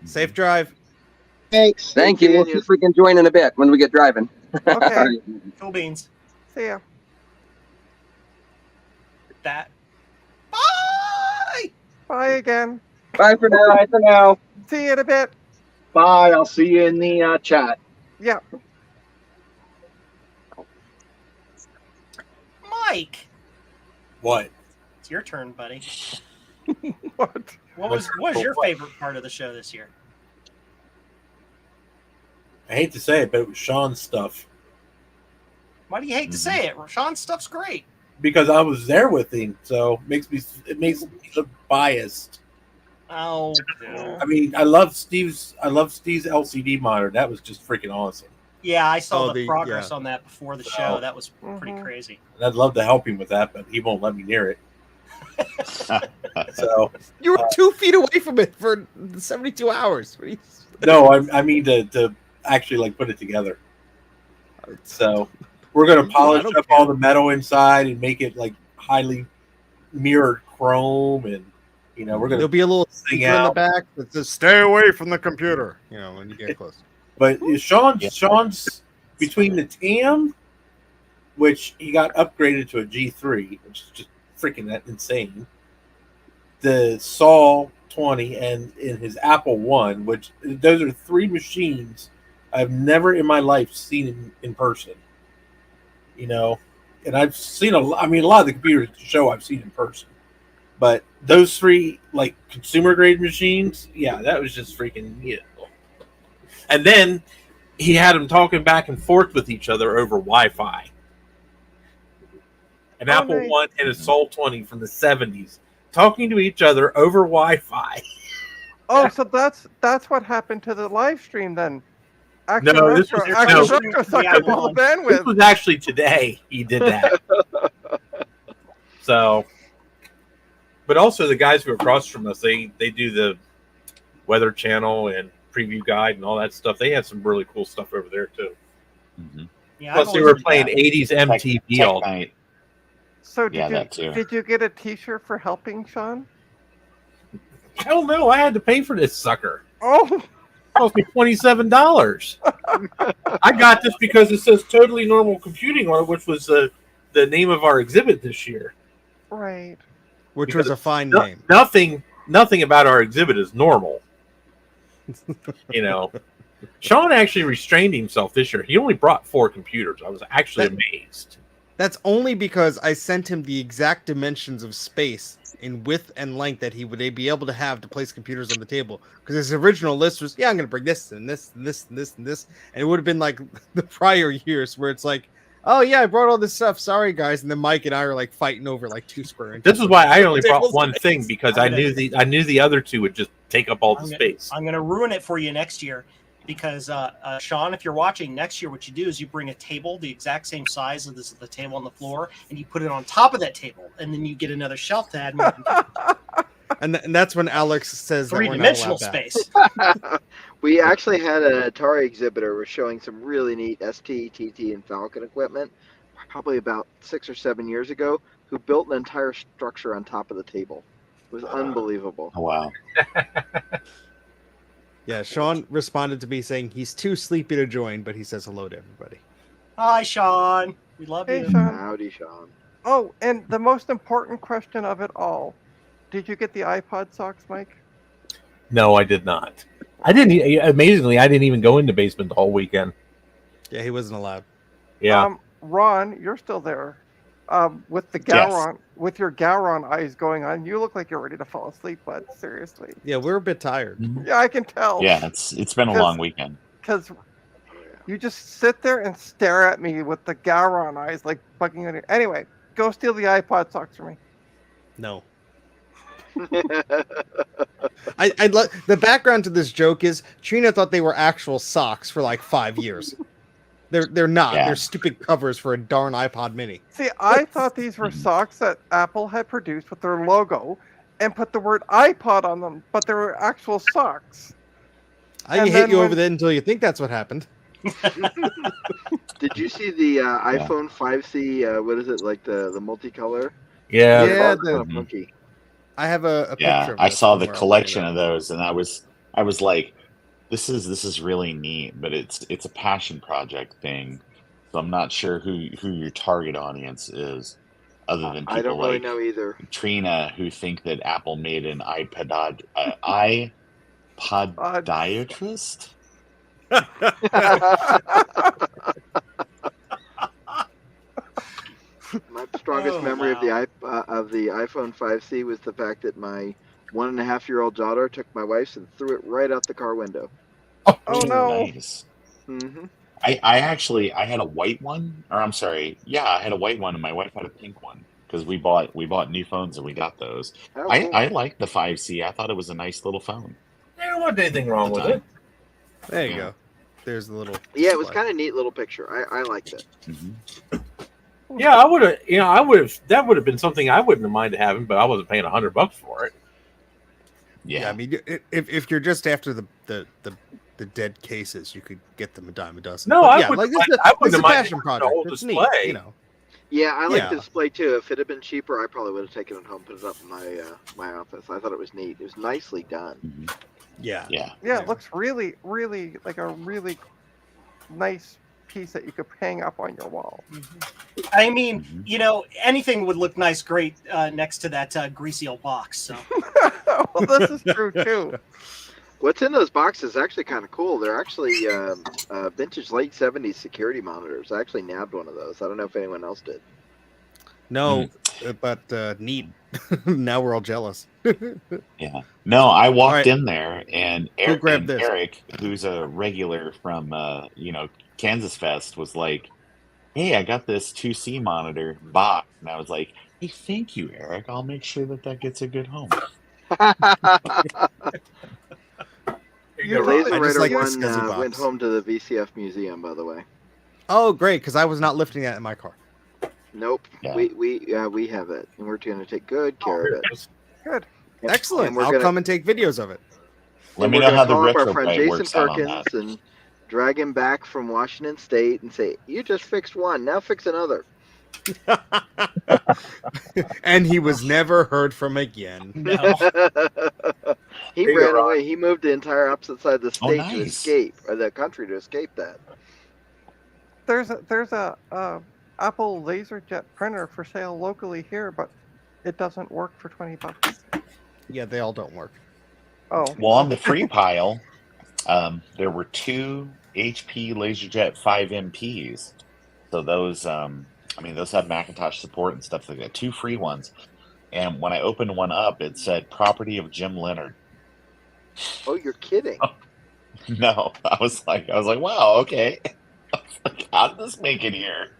Safe drive. Thanks. Thank you. We'll see if we can join in a bit when we get driving. Okay. Cool beans. See ya. That. Bye. Bye again. Bye for now. Bye for now. See you in a bit. Bye. I'll see you in the chat. Yeah. Mike, What? it's your turn, buddy. What? What was your favorite part of the show this year? I hate to say it, but it was Sean's stuff Why do you hate to say it? Sean's stuff's great. because I was there with him, so it makes me look biased. Oh, I mean, I love Steve's LCD monitor. That was just freaking awesome. yeah, I saw Oh, the progress yeah. on that before the show. That was pretty crazy. And I'd love to help him with that, but he won't let me near it. So You were 2 feet away from it for 72 hours. What are you- no, I mean to actually like put it together. So we're gonna polish don't up care. all the metal inside and make it like highly, mirrored chrome, and we're gonna There'll be a little thing sticker in the out. back that says "Stay away from the computer." When you get close. But Sean's between the TAM, which he got upgraded to a G3, which is just freaking that insane. The Sol 20 and in his Apple One, which those are 3 machines I've never in my life seen in person. And I've seen a lot of the computers at the show I've seen in person. But those 3 like consumer grade machines, yeah, that was just freaking And then he had them talking back and forth with each other over Wi-Fi. An Apple nice. One and a Sol 20 from the 70s talking to each other over Wi-Fi. Oh, so that's what happened to the live stream then. No, this was Retro sucked up all the This bandwidth. was actually today he did that. So, but also the guys who are across from us, they do the Weather Channel and Preview Guide and all that stuff. They had some really cool stuff over there too. Mhm. Yeah, Plus, I've they always were been playing that. 80s MTV all Tech Night. So Yeah, that too. did you get a T-shirt for helping, Sean? Hell no, I had to pay for this sucker. Oh, It cost me $27. I got this because it says Totally Normal Computing, which was the name of our exhibit this year. right. Which Because was a fine name. Nothing about our exhibit is normal. Sean actually restrained himself this year. He only brought 4 computers. I was actually amazed. That's only because I sent him the exact dimensions of space in width and length that he would be able to have to place computers on the table. Because his original list was, I'm going to bring this and this and this and this and this. And it would have been like the prior years where it's like, oh yeah, I brought all this stuff. Sorry guys. And then Mike and I are like fighting over like 2 square inches. This is why I only brought Tables one and thing, things. because I knew the other 2 would just take up all the space. I'm going to ruin it for you next year because, Sean, if you're watching next year, what you do is you bring a table the exact same size as the table on the floor, and you put it on top of that table, and then you get another shelf to add more computers. And that's when Alex says that we're not Three-dimensional allowed that. space. We actually had an Atari exhibitor who was showing some really neat ST, TT, and Falcon equipment, probably about 6 or 7 years ago, who built an entire structure on top of the table. It was unbelievable. Oh, wow. Yeah, Sean responded to me saying he's too sleepy to join, but he says hello to everybody. Hi, Sean. We love Hey, you. Sean. Howdy, Sean. Oh, and the most important question of it all: did you get the iPod socks, Mike? No, I did not. Amazingly, I didn't even go in the basement the whole weekend. Yeah, he wasn't allowed. Yeah. Ron, you're still there. With the Gowron, with your Gowron eyes going on, you look like you're ready to fall asleep. But seriously, Yeah, we're a bit tired. yeah, I can tell. Yeah, it's been a long weekend. Because you just sit there and stare at me with the Gowron eyes, like bugging on you. Anyway, go steal the iPod socks for me. No. I the background to this joke is Trina thought they were actual socks for like 5 years. They're not. Yeah. They're stupid covers for a darn iPod Mini. See, I thought these were socks that Apple had produced with their logo and put the word iPod on them, but they were actual socks. I And hit then you when- over there until you think that's what happened. Did you see the iPhone 5C? What is it, like the multicolor? Yeah. Yeah, It's kind of funky. I have a picture. Yeah, of I this saw the somewhere. I'll collection bring of those, and I was like, this is really neat, but it's a passion project thing. So I'm not sure who your target audience is, other than people I don't really like know either. Trina who think that Apple made an iPodiatrist. My strongest memory of the iPhone 5C was the fact that my 1.5-year-old daughter took my wife's and threw it right out the car window. Oh no! Nice. Mm-hmm. I actually had a white one, or I'm sorry, yeah, I had a white one, and my wife had a pink one because we bought new phones and we got those. Oh, I cool. I liked the 5C. I thought it was a nice little phone. There wasn't anything wrong with it. There you go. There's the little. Yeah, it was kind of neat little picture. I liked it. Mm-hmm. Yeah, I would have. That would have been something I wouldn't have minded having, but I wasn't paying $100 for it. Yeah, I mean, if you're just after the dead cases, you could get them a dime a dozen. No, But I yeah, wouldn't like mind- I wouldn't it's a mind passion having the project. whole It's display. neat, you know. Yeah, I like Yeah. the display too. If it had been cheaper, I probably would have taken it home, put it up in my office. I thought it was neat. It was nicely done. Mhm. Yeah. Yeah. Yeah, it looks really, really like a really nice piece that you could hang up on your wall. I mean, Mhm. you know, anything would look nice, great next to that greasy old box. So Well, this is true too. What's in those boxes is actually kind of cool. They're actually vintage late 70s security monitors. I actually nabbed one of those. I don't know if anyone else did. No, but neat. Now we're all jealous. Yeah. No, I walked right. in there and Who grabbed this? Eric, who's a regular from Kansas Fest, was like, "Hey, I got this 2C monitor box." And I was like, "Hey, thank you, Eric. I'll make sure that gets a good home." The You Laser I just Rider like the one SCSI box. went home to the VCF museum, by the way. Oh, great! Because I was not lifting that in my car. Nope, Yeah. we have it, and we're going to take good care of it. Good. And- Excellent. and we're I'll gonna- come and take videos of it. Let and me we're know gonna how the call up our retro friend play Jason works out on Perkins that. and drag him back from Washington State and say, "You just fixed one, now fix another." And he was never heard from again. no. He There you ran go, Ron. away. He moved the entire opposite side of the Oh, state to nice. escape, or the country to escape that. There's a Apple LaserJet printer for sale locally here, but it doesn't work for $20. Yeah, they all don't work. Oh, Well, on the free pile, there were 2 HP LaserJet 5MPs. So those, those have Macintosh support and stuff like that. 2 free ones. And when I opened one up, it said "property of Jim Leonard." Oh, you're kidding! No, I was like, wow, okay. I was like, how did this make it here?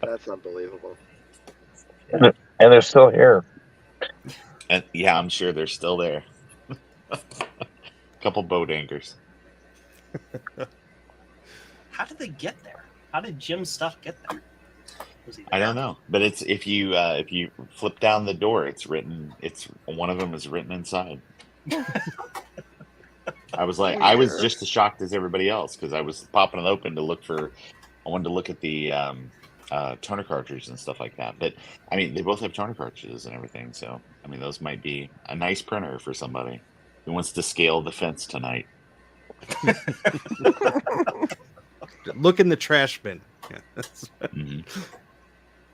That's unbelievable. And they're still here. And yeah, I'm sure they're still there. Couple boat anchors. How did they get there? How did Jim's stuff get there? Was he I there? don't know, but it's if you flip down the door, it's written. It's one of them is written inside. I was Weird. just as shocked as everybody else because I was popping it open to look for. I wanted to look at the toner cartridges and stuff like that. But I mean, they both have toner cartridges and everything, so I mean, those might be a nice printer for somebody who wants to scale the fence tonight. Look in the trash bin. Yeah. Mhm.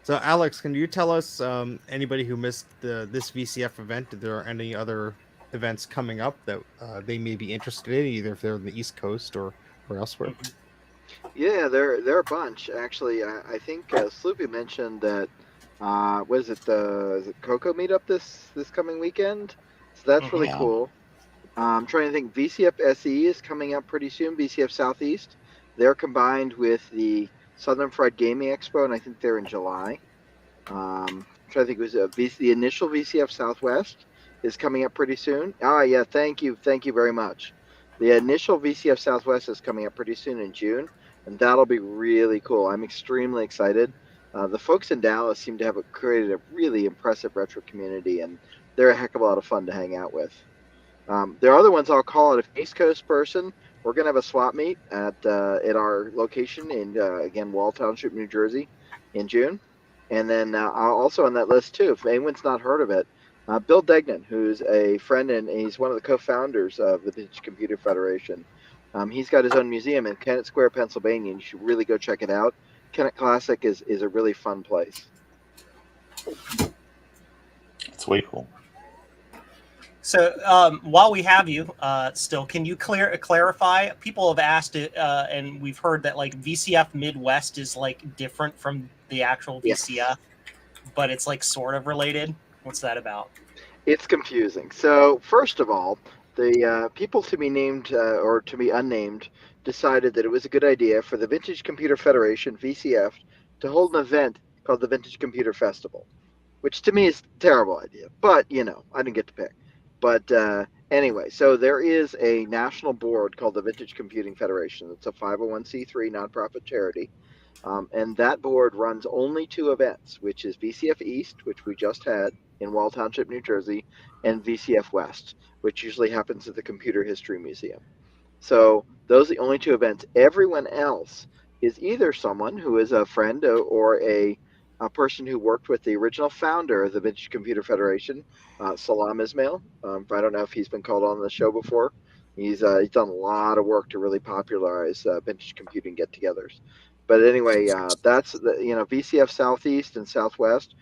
So, Alex, can you tell us anybody who missed this VCF event? Are there any other events coming up that they may be interested in, either if they're on the East Coast or elsewhere? Yeah, there are a bunch actually. I think Sloopy mentioned that. What is it? Is it Cocoa meetup this coming weekend? So that's really Yeah. cool. I'm trying to think. VCF SE is coming up pretty soon. VCF Southeast. They're combined with the Southern Fried Gaming Expo, and I think they're in July. I'm trying to think. It was the initial VCF Southwest is coming up pretty soon. Ah, yeah. Thank you very much. The initial VCF Southwest is coming up pretty soon in June, and that'll be really cool. I'm extremely excited. The folks in Dallas seem to have created a really impressive retro community, and they're a heck of a lot of fun to hang out with. There are other ones I'll call it. If East Coast person, we're going to have a swap meet at our location in, again, Wall Township, New Jersey in June. And then also on that list, too, if anyone's not heard of it, Bill Degnan, who's a friend and he's one of the co-founders of the Vintage Computer Federation. He's got his own museum in Kennett Square, Pennsylvania, and you should really go check it out. Kennett Classic is a really fun place. It's way cool. So while we have you still, can you clarify? People have asked it, and we've heard that like VCF Midwest is like different from the actual VCF, but it's like sort of related. What's that about? It's confusing. So first of all, the people to be named or to be unnamed decided that it was a good idea for the Vintage Computer Federation, VCF, to hold an event called the Vintage Computer Festival, which to me is a terrible idea. But, I didn't get to pick. But anyway, so there is a national board called the Vintage Computing Federation. It's a 501c3 nonprofit charity. And that board runs only 2 events, which is VCF East, which we just had in Wall Township, New Jersey, and VCF West, which usually happens at the Computer History Museum. So those are the only 2 events. Everyone else is either someone who is a friend or a a person who worked with the original founder of the Vintage Computer Federation, Salam Ismail. I don't know if he's been called on the show before. He's done a lot of work to really popularize vintage computing get-togethers. But anyway, that's VCF Southeast and Southwest,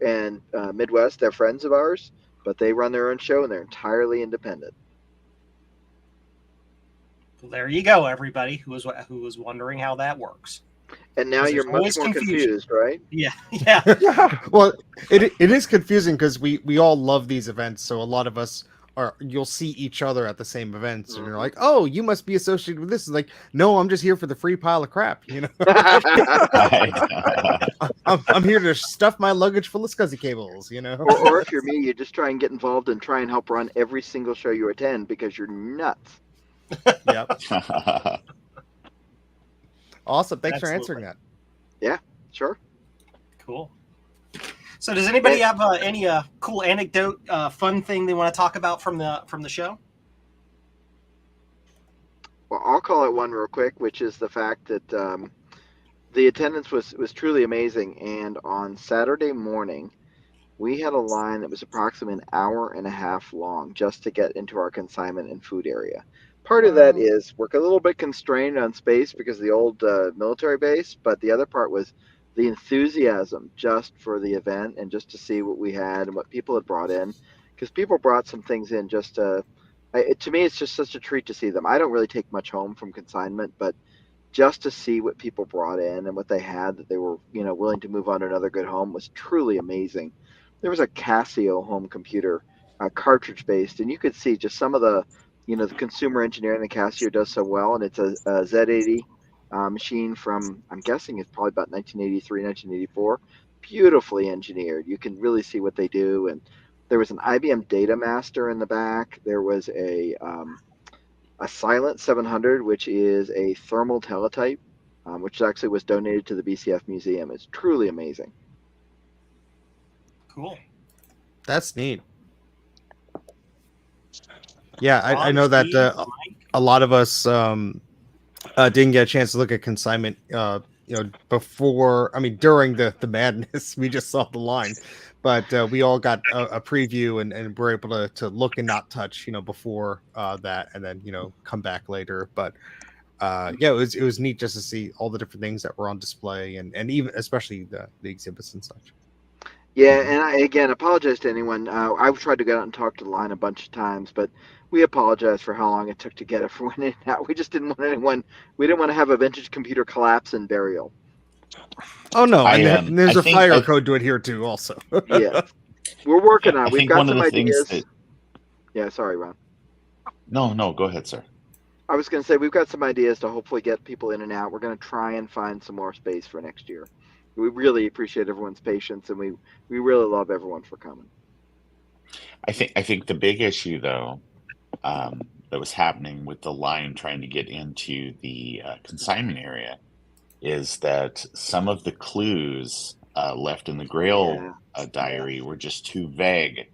and Midwest. They're friends of ours, but they run their own show and they're entirely independent. Well, there you go, everybody who was wondering how that works. And now you're much more confused, right? Yeah, yeah. Well, it is confusing because we all love these events, so a lot of us you'll see each other at the same events, and you're like, oh, you must be associated with this. It's like, no, I'm just here for the free pile of crap, you know. I'm here to stuff my luggage full of SCSI cables, you know. Or if you're me, you just try and get involved and try and help run every single show you attend because you're nuts. Yep. Awesome. Thanks for answering that. Yeah, sure. Cool. So does anybody have any cool anecdote, fun thing they want to talk about from the show? Well, I'll call it one real quick, which is the fact that the attendance was truly amazing. And on Saturday morning, we had a line that was approximately an hour and a half long just to get into our consignment and food area. Part of that is we're a little bit constrained on space because of the old military base, but the other part was the enthusiasm just for the event and just to see what we had and what people had brought in, because people brought some things in just to me, it's just such a treat to see them. I don't really take much home from consignment, but just to see what people brought in and what they had that they were, willing to move on to another good home was truly amazing. There was a Casio home computer, cartridge based, and you could see just some of the, the consumer engineering that Casio does so well, and it's a Z80 machine from, I'm guessing it's probably about 1983, 1984. Beautifully engineered. You can really see what they do. And there was an IBM Data Master in the back. There was a Silent 700, which is a thermal teletype, which actually was donated to the VCF Museum. It's truly amazing. Cool. That's neat. Yeah, I know that a lot of us didn't get a chance to look at consignment, before. I mean, during the madness, we just saw the line, but we all got a preview and were able to look and not touch, before that, and then come back later. But it was neat just to see all the different things that were on display, and even especially the exhibits and such. Yeah, and I again apologize to anyone. I've tried to go out and talk to the line a bunch of times, but we apologize for how long it took to get everyone in and out. We just didn't want anyone. We didn't want to have a vintage computer collapse and burial. Oh no, and there's a fire code to adhere to also. Yeah, we're working on it. We've got some ideas. Yeah, sorry, Ron. No, go ahead, sir. I was going to say we've got some ideas to hopefully get people in and out. We're going to try and find some more space for next year. We really appreciate everyone's patience, and we really love everyone for coming. I think the big issue, though, that was happening with the line trying to get into the consignment area is that some of the clues left in the Grail diary were just too vague.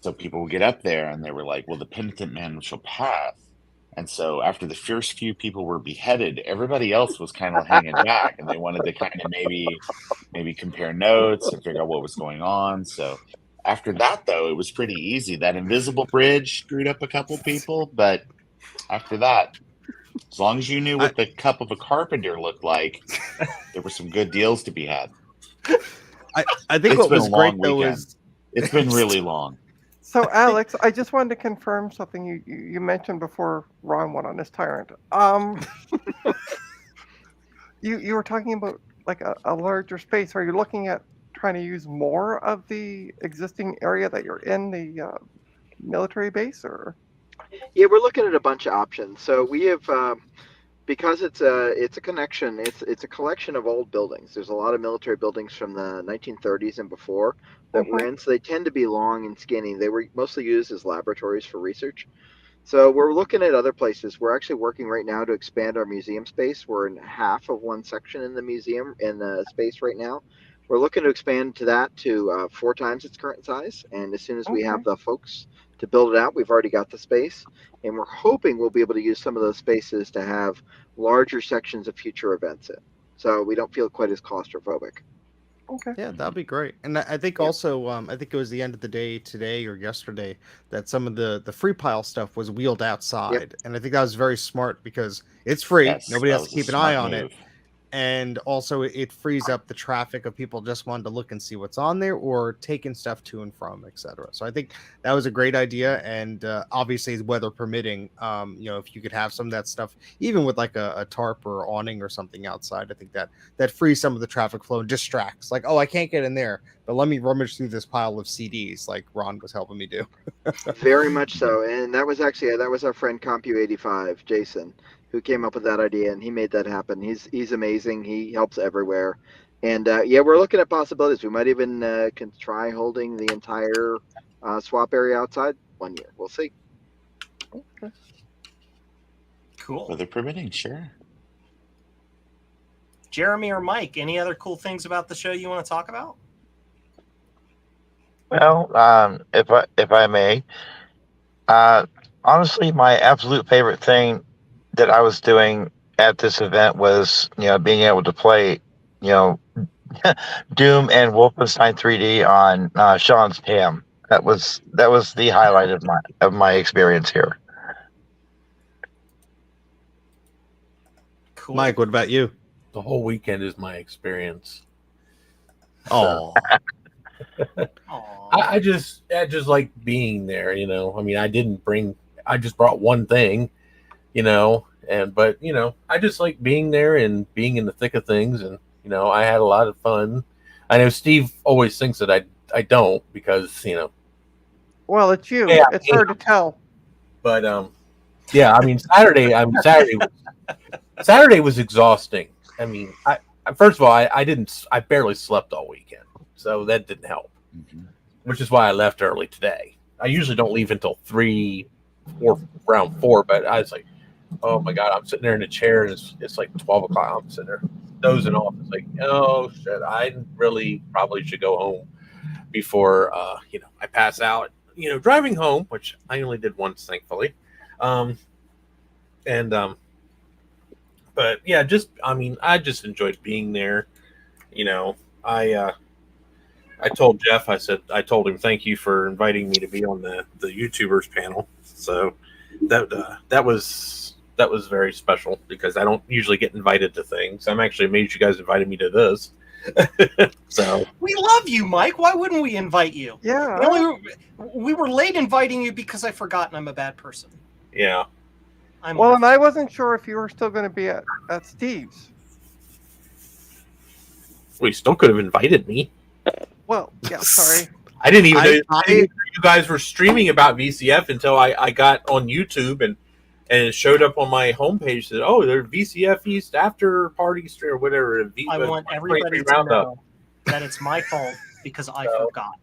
So people would get up there and they were like, well, the penitent man shall pass. And so after the first few people were beheaded, everybody else was kind of hanging back, and they wanted to kind of maybe compare notes and figure out what was going on. So after that, though, it was pretty easy. That invisible bridge screwed up a couple people, but after that, as long as you knew what the cup of a carpenter looked like, there were some good deals to be had. I think what was great though is it's been really long. So, Alex, I just wanted to confirm something you mentioned before Ron went on his tyrant. You were talking about like a larger space. Are you looking at trying to use more of the existing area that you're in, the military base, or? Yeah, we're looking at a bunch of options. So we have, because it's a connection. It's a collection of old buildings. There's a lot of military buildings from the 1930s and before that we're in. So they tend to be long and skinny. They were mostly used as laboratories for research. So we're looking at other places. We're actually working right now to expand our museum space. We're in half of one section in the museum in the space right now. We're looking to expand to that to 4 times its current size. And as soon as we have the folks to build it out, we've already got the space. And we're hoping we'll be able to use some of those spaces to have larger sections of future events in. So we don't feel quite as claustrophobic. Okay. Yeah, that'd be great. And I think also, I think it was the end of the day today or yesterday that some of the free pile stuff was wheeled outside, and I think that was very smart because it's free. Yes, Nobody that has to was a keep an eye smart on it, move. and also it frees up the traffic of people just wanting to look and see what's on there or taking stuff to and from, etc. So I think that was a great idea, and obviously weather permitting, if you could have some of that stuff even with like a tarp or awning or something outside, I think that frees some of the traffic flow and distracts, like, oh, I can't get in there, but let me rummage through this pile of CDs like Ron was helping me do. Very much so, and that was our friend Compu85, Jason, who came up with that idea, and he made that happen. He's amazing. He helps everywhere, and we're looking at possibilities. We might even can try holding the entire swap area outside one year. We'll see. Cool. Weather permitting, sure. Jeremy or Mike, any other cool things about the show you want to talk about? Well, if I may, honestly, my absolute favorite thing that I was doing at this event was, being able to play, Doom and Wolfenstein 3D on Sean's cam. That was the highlight of my experience here. Cool. Mike, what about you? The whole weekend is my experience. Oh, I just like being there, I mean, I just brought one thing, but I just like being there and being in the thick of things, and I had a lot of fun. I know Steve always thinks that I don't, because Well, it's you. Yeah, It's hard to tell. but yeah, I mean, Saturday was exhausting. I mean, first of all, I barely slept all weekend, so that didn't help. Mhm. Which is why I left early today. I usually don't leave until 3 or round 4, but I was like, oh my God, I'm sitting there in a chair and it's like 12 o'clock. I'm sitting there dozing off. It's like, oh shit, I really probably should go home before, I pass out, driving home, which I only did once, thankfully. But yeah, I just enjoyed being there. I told Jeff, I told him, thank you for inviting me to be on the YouTubers panel. So that was very special, because I don't usually get invited to things. I'm actually amazed you guys invited me to this. So we love you, Mike. Why wouldn't we invite you? Yeah. We were late inviting you because I forgot and I'm a bad person. yeah. And I wasn't sure if you were still going to be at Steve's. Well, you still could have invited me. Well, yeah, sorry. I didn't even know you guys were streaming about VCF until I got on YouTube, and it showed up on my homepage that, oh, there's VCF East after party stream or whatever. I want everybody to know that it's my fault because I forgot.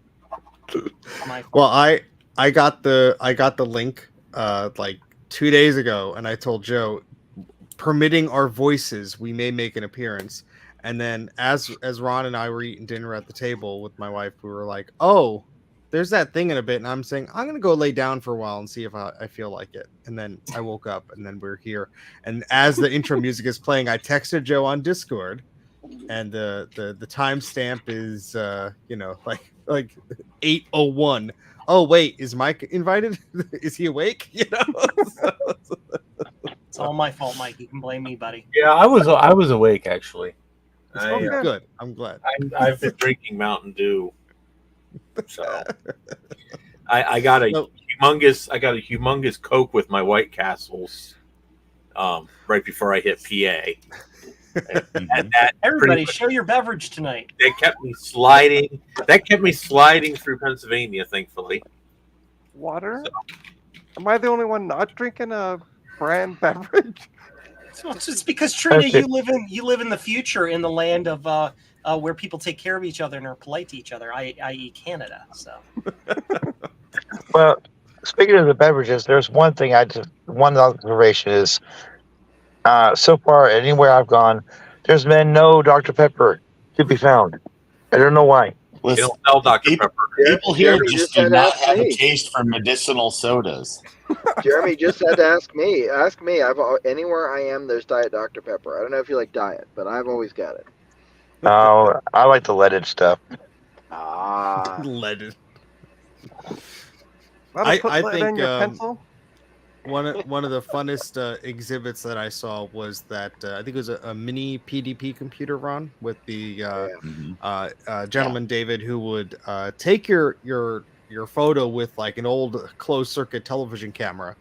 My fault. well, I got the link like 2 days ago, and I told Joe, permitting our voices, we may make an appearance. And then as Ron and I were eating dinner at the table with my wife, we were like, oh, there's that thing in a bit. And I'm saying, I'm going to go lay down for a while and see if I feel like it. And then I woke up, and then we're here. And as the intro music is playing, I texted Joe on Discord, and the timestamp is, like 8:01. Oh, wait, is Mike invited? Is he awake? It's all my fault, Mike. You can blame me, buddy. Yeah, I was awake, actually. Good. I'm glad. I've been drinking Mountain Dew, so I got a humongous Coke with my White Castles right before I hit PA. And Everybody, show your beverage tonight. That kept me sliding. Through Pennsylvania, thankfully. Water? So. Am I the only one not drinking a brand beverage? It's just because, Trina, you live in the future, in the land of where people take care of each other and are polite to each other, i.e. Canada. So. Well, speaking of the beverages, there's one thing one observation is, so far anywhere I've gone, there's been no Dr. Pepper to be found. I don't know why. They don't sell Dr. Pepper. People here just do not have a taste for medicinal sodas. Jeremy just had to ask me. Anywhere I am, there's Diet Dr. Pepper. I don't know if you like diet, but I've always got it. Oh, I like the leaded stuff. Ah, Leaded. Want to put I lead think in your pencil? one of the funnest exhibits that I saw was that I think it was a mini PDP computer run with the Mhm. gentleman David, who would take your photo with like an old closed circuit television camera,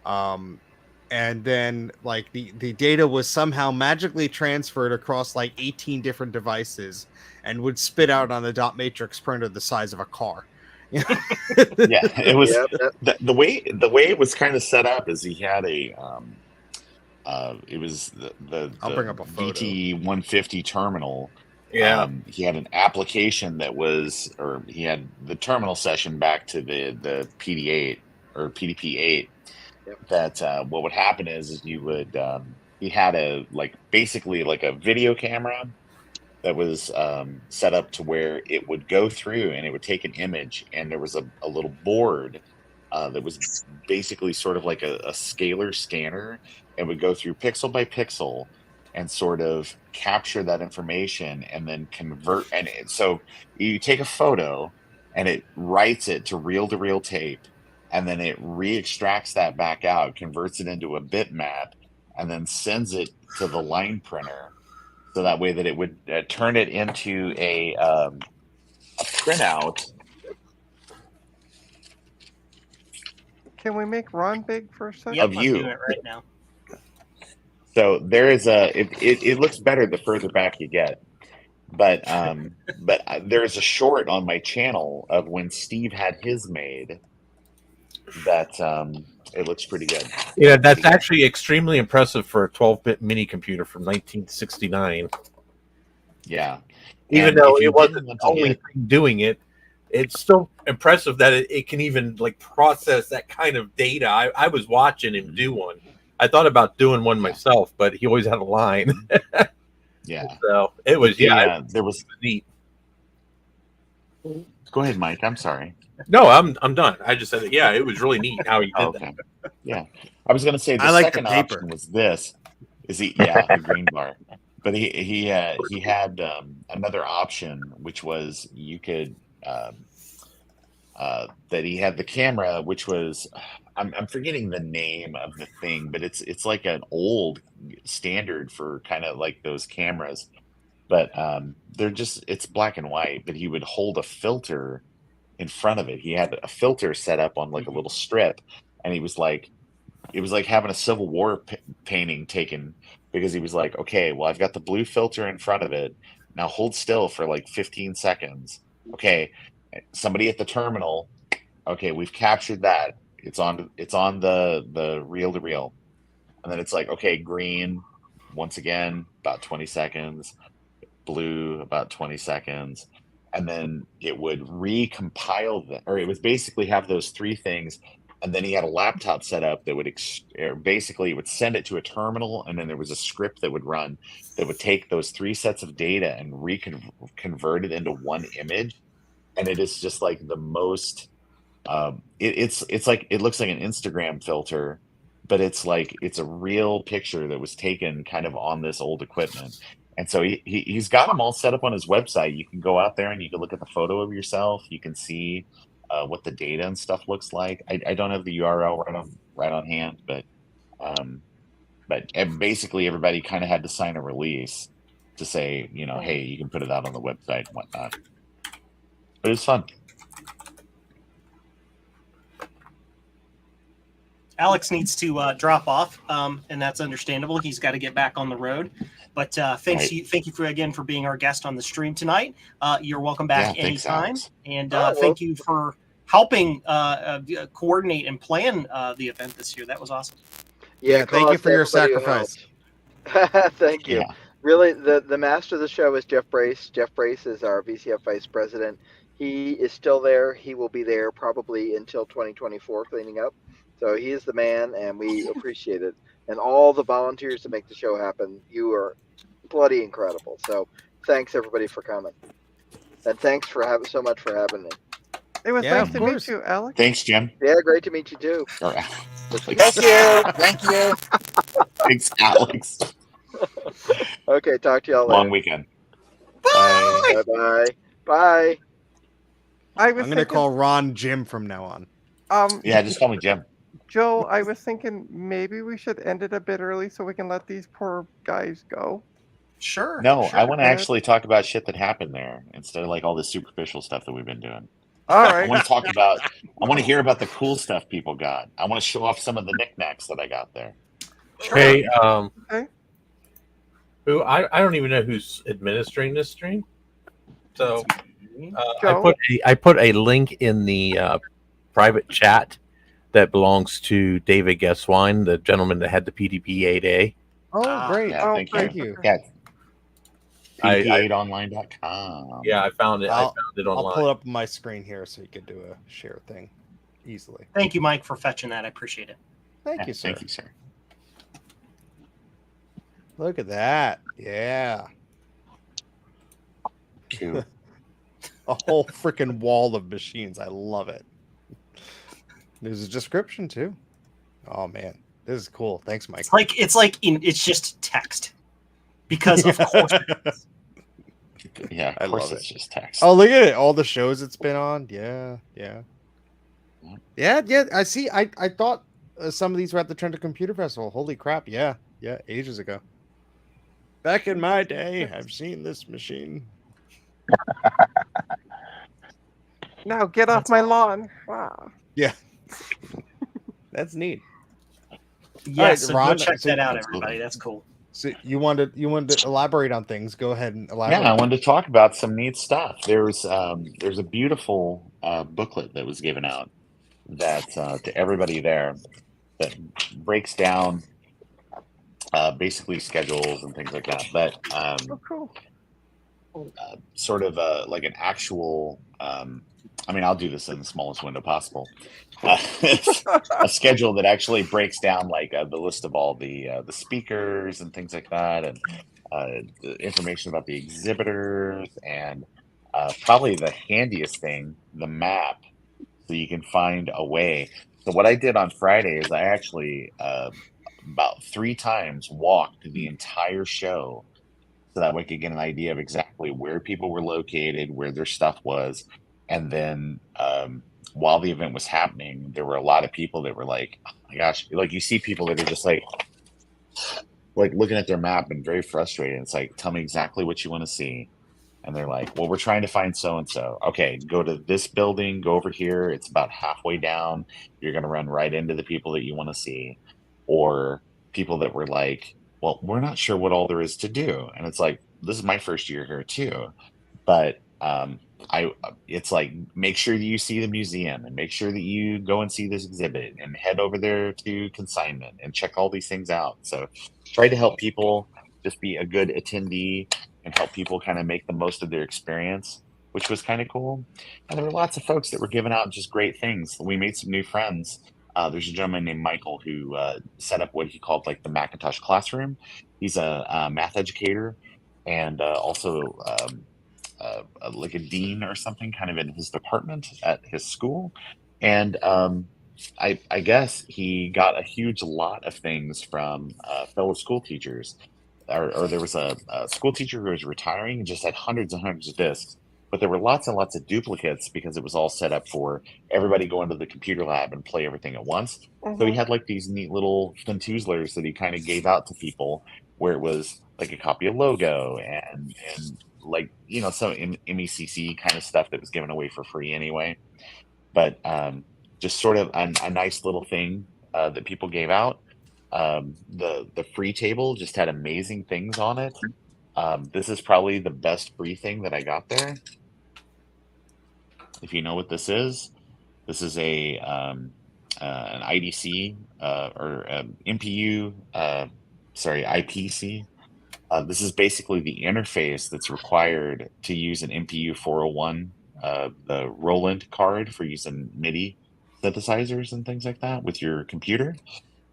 and then like the data was somehow magically transferred across like 18 different devices and would spit out on a dot matrix printer the size of a car. Yeah, it was yep. the way it was kind of set up is he had a it was I'll bring up a photo. VT150 terminal. Yeah. He had an application that was, or he had the terminal session back to the PD8 or PDP8. Yep. That what would happen is you would he had a basically like a video camera that was set up to where it would go through and it would take an image, and there was a little board that was basically sort of like a scalar scanner, and would go through pixel by pixel and sort of capture that information and then convert. And so you take a photo and it writes it to reel tape, and then it re-extracts that back out, converts it into a bitmap, and then sends it to the line printer. So that way that it would turn it into a printout. Can we make Ron big for a second? Yep, Of I'm you. doing it right now. So there is it looks better the further back you get. But there's a short on my channel of when Steve had his made that it looks pretty good. Yeah, that's actually extremely impressive for a 12-bit mini computer from 1969. Yeah. Even And though if you it wasn't didn't want the to only get- thing doing it, it's still impressive that it can even like process that kind of data. I was watching him do one. I thought about doing one myself, but he always had a line. Yeah. So it was There was neat. Go ahead, Mike. I'm sorry. No, I'm done. I just said that, yeah, it was really neat how he did Okay. Yeah. I was gonna say the I like the second paper. option was this. The green bar. But he had another option, which was you could that he had the camera, which was I'm forgetting the name of the thing, but it's like an old standard for kind of like those cameras. But it's black and white, but he would hold a filter in front of it. He had a filter set up on like a little strip, and he was like, it was like having a Civil War painting taken, because he was like, okay, well, I've got the blue filter in front of it. Now hold still for like 15 seconds. Okay, somebody at the terminal. Okay, we've captured that. It's on the reel to reel. And then it's like, okay, green, once again, about 20 seconds, blue, about 20 seconds. And then it would recompile them, or it would basically have those three things. And then he had a laptop set up that would basically it would send it to a terminal, and then there was a script that would run that would take those three sets of data and convert it into one image. And it is just like the most it's like it looks like an Instagram filter, but it's like it's a real picture that was taken kind of on this old equipment. And so he's got them all set up on his website. You can go out there and you can look at the photo of yourself. You can see what the data and stuff looks like. I don't have the URL right on hand, but basically everybody kind of had to sign a release to say, hey, you can put it out on the website and whatnot. But it was fun. Alex needs to drop off, and that's understandable. He's got to get back on the road. But thank you for being our guest on the stream tonight. You're welcome back anytime. And thank you for helping coordinate and plan the event this year. That was awesome. Yeah, thank you for your sacrifice. Thank you. Yeah. Really, the master of the show is Jeff Brace. Jeff Brace is our VCF Vice President. He is still there. He will be there probably until 2024 cleaning up. So he is the man, and we appreciate it. And all the volunteers to make the show happen, you are bloody incredible. So thanks, everybody, for coming. And thanks so much for having me. It was nice to meet you, Alex. Thanks, Jim. Yeah, great to meet you, too. Thank you. Thank you. Thanks, Alex. Okay, talk to y'all later. Long weekend. Bye. Bye. Bye. I I'm was gonna thinking, call Ron Jim from now on. Yeah, just call me Jim. Joe, I was thinking maybe we should end it a bit early so we can let these poor guys go. Sure. No, sure. I want to actually talk about shit that happened there instead of like all this superficial stuff that we've been doing. All I right. want to talk about. I want to hear about the cool stuff people got. I want to show off some of the knickknacks that I got there. Sure. Hey, Okay. who I don't even know who's administering this stream. So Joe? I put a link in the private chat that belongs to David Guesswine, the gentleman that had the PDP 8A. Oh, great. Yeah, Oh, thank thank you. you. Yeah, I- pdp8online.com. Yeah, I found it. I I'll- found it I'll online. pull it up on my screen here so you could do a share thing easily. Thank you, Mike, for fetching that. I appreciate it. Thank you, sir. Thank you, sir. Look at that. Yeah. Cool. A whole freaking wall of machines. I love it. There's a description too. Oh man, this is cool. Thanks, Mike. It's just text. Because of course it is. Yeah, I of course love it's just text. Oh, look at it. All the shows it's been on. Yeah. I see. I thought some of these were at the Trento Computer Festival. Holy crap. Yeah. Ages ago. Back in my day, I've seen this machine. Now get off my lawn. Wow. Yeah. That's neat. Yes, so Ron, go check so- that out, Absolutely. everybody. That's cool. So you wanted to elaborate on things. Go ahead and elaborate. Yeah, I wanted to talk about some neat stuff. There's a beautiful booklet that was given out that to everybody there that breaks down basically schedules and things like that. But Oh, cool. sort of like an actual. I mean, I'll do this in the smallest window possible. A schedule that actually breaks down like the list of all the speakers and things like that, and the information about the exhibitors, and probably the handiest thing, the map, so you can find a way. So what I did on Friday is I actually about 3 times walked the entire show so that we could get an idea of exactly where people were located, where their stuff was. And then while the event was happening, there were a lot of people that were like, oh my gosh, like you see people that are just like looking at their map and very frustrated. It's like, tell me exactly what you want to see. And they're like, well, we're trying to find so-and-so. Okay, go to this building, go over here. It's about halfway down. You're going to run right into the people that you want to see. Or people that were like, well, we're not sure what all there is to do. And it's like, this is my first year here too. But it's like, make sure that you see the museum and make sure that you go and see this exhibit and head over there to consignment and check all these things out. So try to help people just be a good attendee and help people kind of make the most of their experience, which was kind of cool. And there were lots of folks that were giving out just great things. We made some new friends. There's a gentleman named Michael who set up what he called like the Macintosh classroom. He's a math educator and also like a dean or something kind of in his department at his school. And I guess he got a huge lot of things from fellow school teachers. Or there was a school teacher who was retiring and just had hundreds and hundreds of discs. But there were lots and lots of duplicates because it was all set up for everybody going to the computer lab and play everything at once. So he had like these neat little Fentuzlers that he kind of gave out to people where it was like a copy of Logo and like, you know, some MECC kind of stuff that was given away for free anyway. But just sort of a nice little thing that people gave out. The free table just had amazing things on it. This is probably the best free thing that I got there. If you know what this is a an IDC or MPU, IPC. This is basically the interface that's required to use an MPU 401, the Roland card for using MIDI synthesizers and things like that with your computer.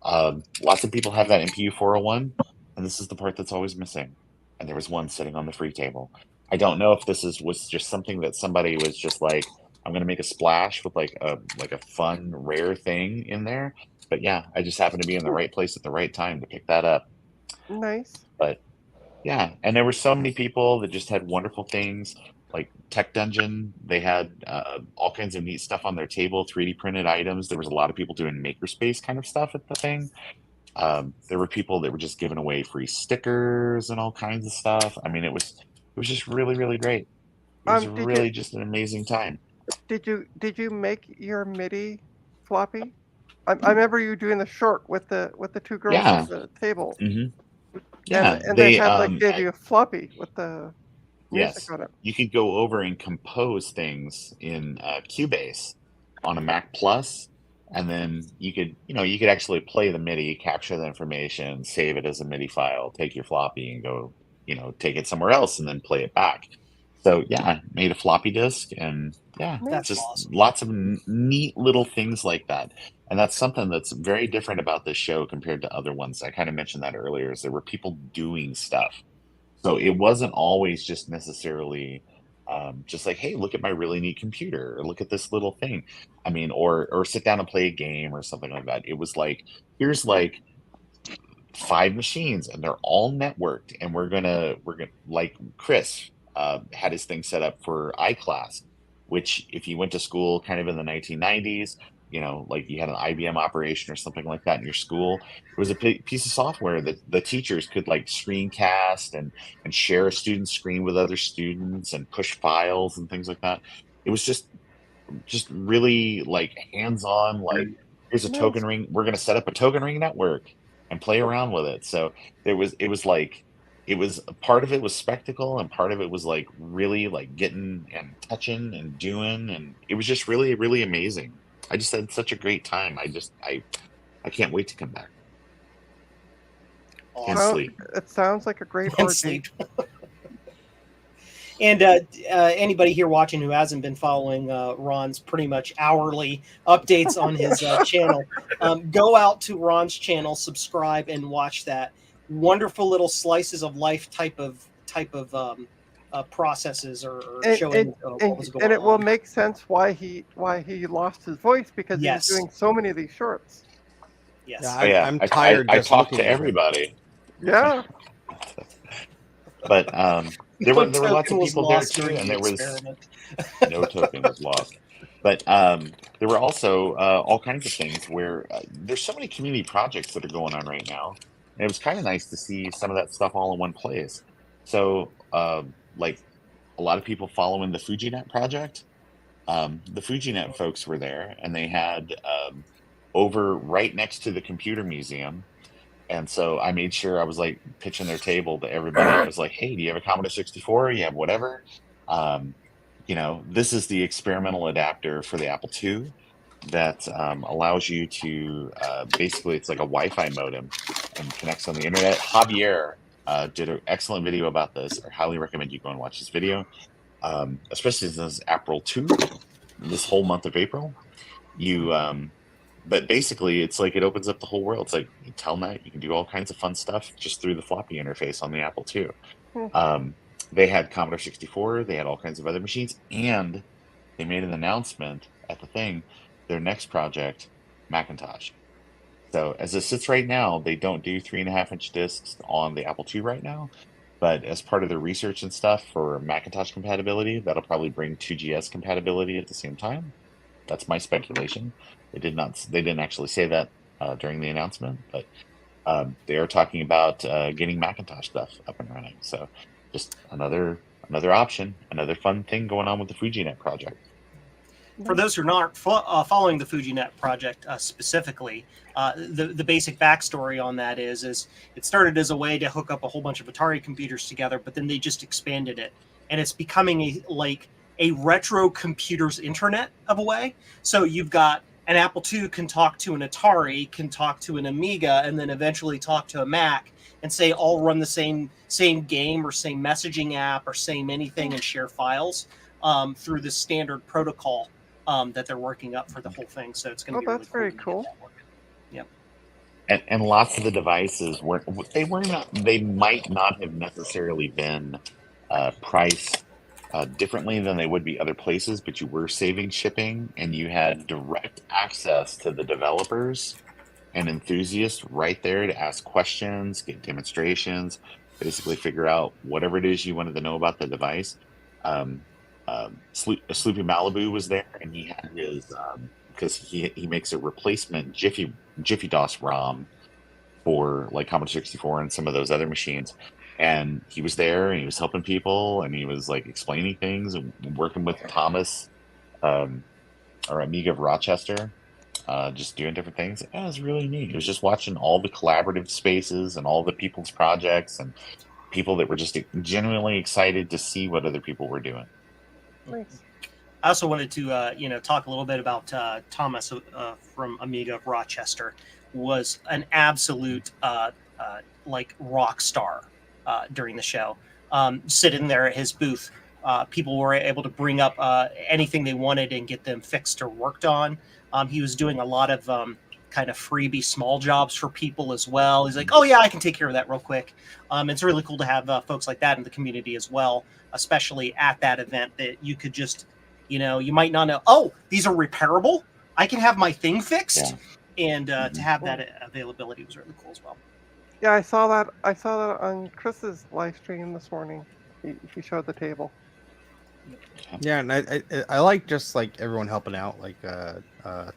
Lots of people have that MPU 401, and this is the part that's always missing. And there was one sitting on the free table. I don't know if this was just something that somebody was just like, I'm going to make a splash with like a fun, rare thing in there. But yeah, I just happened to be in the right place at the right time to pick that up. Nice. But Yeah, and there were so many people that just had wonderful things. Like Tech Dungeon, they had all kinds of neat stuff on their table, 3D printed items. There was a lot of people doing makerspace kind of stuff at the thing. There were people that were just giving away free stickers and all kinds of stuff. I mean, it was just really, really great. It was Did you really just an amazing time. did you make your MIDI floppy? I remember you doing the short with the two girls at Yeah. the table, hmm and Yeah. they They had like gave you a floppy with the music yes, on it. you could go over and compose things in Cubase on a Mac Plus, and then you could actually play the MIDI, capture the information, save it as a MIDI file, take your floppy and go, take it somewhere else and then play it back. So yeah, made a floppy disk, and yeah, That's just awesome. lots of neat little things like that. And that's something that's very different about this show compared to other ones. I kind of mentioned that earlier, is there were people doing stuff. So it wasn't always just necessarily just like, hey, look at my really neat computer, or look at this little thing. I mean, or sit down and play a game or something like that. It was like, here's like 5 machines, and they're all networked, and we're gonna like Chris had his thing set up for iClass, which if you went to school kind of in the 1990s, like you had an IBM operation or something like that in your school, it was a piece of software that the teachers could like screencast and share a student's screen with other students and push files and things like that. It was just really like hands-on, like here's a Nice. token ring, we're going to set up a token ring network and play around with it. So it was like, it was part of it was spectacle, and part of it was like really like getting and touching and doing, and it was just really, really amazing. I just had such a great time. I can't wait to come back. Can't Awesome. sleep. It sounds like a great And orgy. sleep. And anybody here watching who hasn't been following Ron's pretty much hourly updates on his channel, go out to Ron's channel, subscribe, and watch that. Wonderful little slices of life type of processes or And showing what was going and it will on. make sense why he lost his voice, because he was Yes. doing so many of these shorts. Yes. Yeah, Oh yeah, I'm tired I just talked looking to at it. everybody, Yeah. but there No were lots token of was people there lost too, during and the there was experiment. no token was lost. But there were also all kinds of things where there's so many community projects that are going on right now. And it was kind of nice to see some of that stuff all in one place. So, like a lot of people following the FujiNet project, the FujiNet folks were there, and they had over right next to the computer museum. And so I made sure I was like pitching their table to everybody. I was like, hey, do you have a Commodore 64? You have whatever. Um, this is the experimental adapter for the Apple II that allows you to basically, it's like a Wi-Fi modem and connects on the internet. Javier did an excellent video about this. I highly recommend you go and watch this video, especially since April 2, this whole month of April. But basically, it's like it opens up the whole world. It's like Telnet, you can do all kinds of fun stuff just through the floppy interface on the Apple II. Hmm. They had Commodore 64, they had all kinds of other machines, and they made an announcement at the thing, their next project, Macintosh. So as it sits right now, they don't do 3.5-inch discs on the Apple II right now, but as part of their research and stuff for Macintosh compatibility, that'll probably bring 2GS compatibility at the same time. That's my speculation. They didn't actually say that during the announcement, but they are talking about getting Macintosh stuff up and running. So just another option, another fun thing going on with the FujiNet project. For those who aren't following the FujiNet project specifically, the basic backstory on that is it started as a way to hook up a whole bunch of Atari computers together, but then they just expanded it, and it's becoming a retro computers internet of a way. So you've got an Apple II can talk to an Atari, can talk to an Amiga, and then eventually talk to a Mac, and say all run the same game or same messaging app or same anything, and share files through the standard protocol that they're working up for the whole thing. So it's going to be that's very really cool. Yep. And lots of the devices they might not have necessarily been priced differently than they would be other places, but you were saving shipping, and you had direct access to the developers and enthusiasts right there to ask questions, get demonstrations. basically figure out whatever it is you wanted to know about the device. Sleepy Malibu was there, and he had his because he makes a replacement Jiffy DOS ROM for like Commodore 64 and some of those other machines. And he was there, and he was helping people, and he was like explaining things and working with Thomas, or Amiga of Rochester, just doing different things. It was really neat. It was just watching all the collaborative spaces and all the people's projects and people that were just genuinely excited to see what other people were doing. Nice. I also wanted to, talk a little bit about Thomas from Amiga of Rochester. Was an absolute like rock star during the show. Sitting there at his booth, people were able to bring up anything they wanted and get them fixed or worked on. He was doing a lot of kind of freebie small jobs for people as well. He's like, oh yeah, I can take care of that real quick. It's really cool to have folks like that in the community as well, especially at that event that you could just, you might not know, oh, these are repairable. I can have my thing fixed. Yeah. And to have that availability was really cool as well. Yeah, I saw that. I saw that on Chris's live stream this morning. He showed the table. Yeah, and I like just like everyone helping out. Like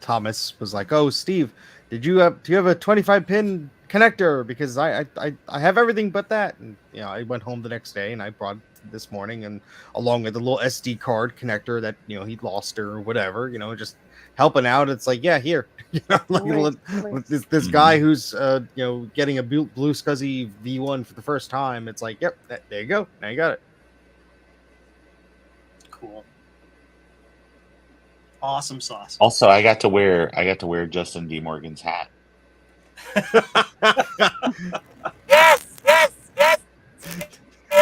Thomas was like, "Oh, Steve, do you have a 25-pin connector? Because I have everything but that." And I went home the next day and I brought it this morning, and along with the little SD card connector that he'd lost or whatever. Just helping out. It's like, yeah, here. This guy who's getting a blue SCSI V1 for the first time. It's like, yep, there you go. Now you got it. Cool. Awesome sauce. Also, I got to wear Justin D. Morgan's hat.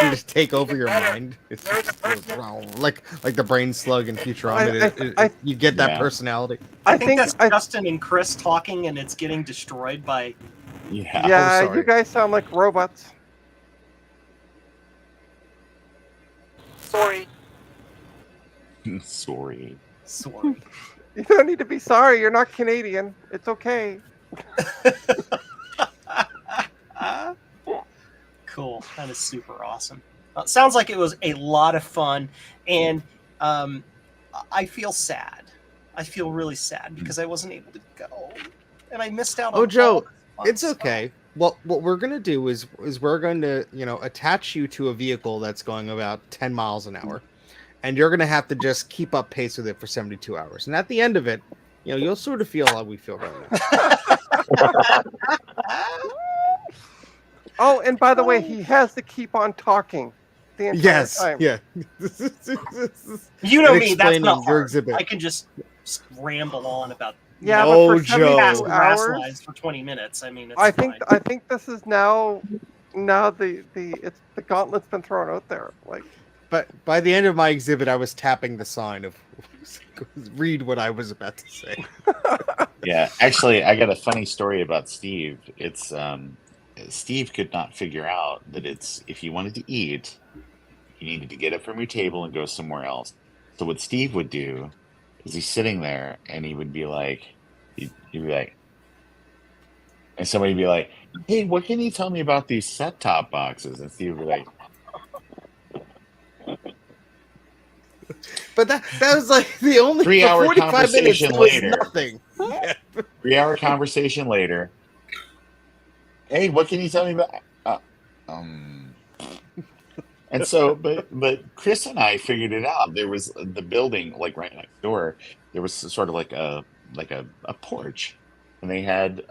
You just take over your mind. It's like the brain slug in Futurama. You get that personality. I think that's Justin and Chris talking, and it's getting destroyed by. Yeah, you guys sound like robots. Sorry. Sorry. You don't need to be sorry. You're not Canadian. It's okay. Cool. That is super awesome. Sounds like it was a lot of fun, and I feel sad. I feel really sad because I wasn't able to go, and I missed out on. Oh, Joe, all the it's fun okay. Well, what we're gonna do is we're going to attach you to a vehicle that's going about 10 miles an hour, and you're gonna have to just keep up pace with it for 72 hours, and at the end of it, you'll sort of feel how we feel right now. Oh, and by the way, he has to keep on talking the entire time. Yeah. You know me. That's not your hard. exhibit. I can just ramble on about. Yeah, No, but for 72 Joe. hours, for 20 minutes. I mean, it's I think fine. this is now the gauntlet's been thrown out there. Like, But by the end of my exhibit, I was tapping the sign of read what I was about to say. Yeah, actually, I got a funny story about Steve. It's Steve could not figure out that if you wanted to eat, you needed to get up from your table and go somewhere else. So what Steve would do is he's sitting there and he would be like, he'd be like, and somebody would be like, "Hey, what can you tell me about these set-top boxes?" And Steve would be like, But that was like the only 3-hour 45 minutes conversation was later. nothing. 3-hour conversation later. Hey, what can you tell me about? And so, but Chris and I figured it out. There was the building, like right next door. There was sort of like a porch, and they had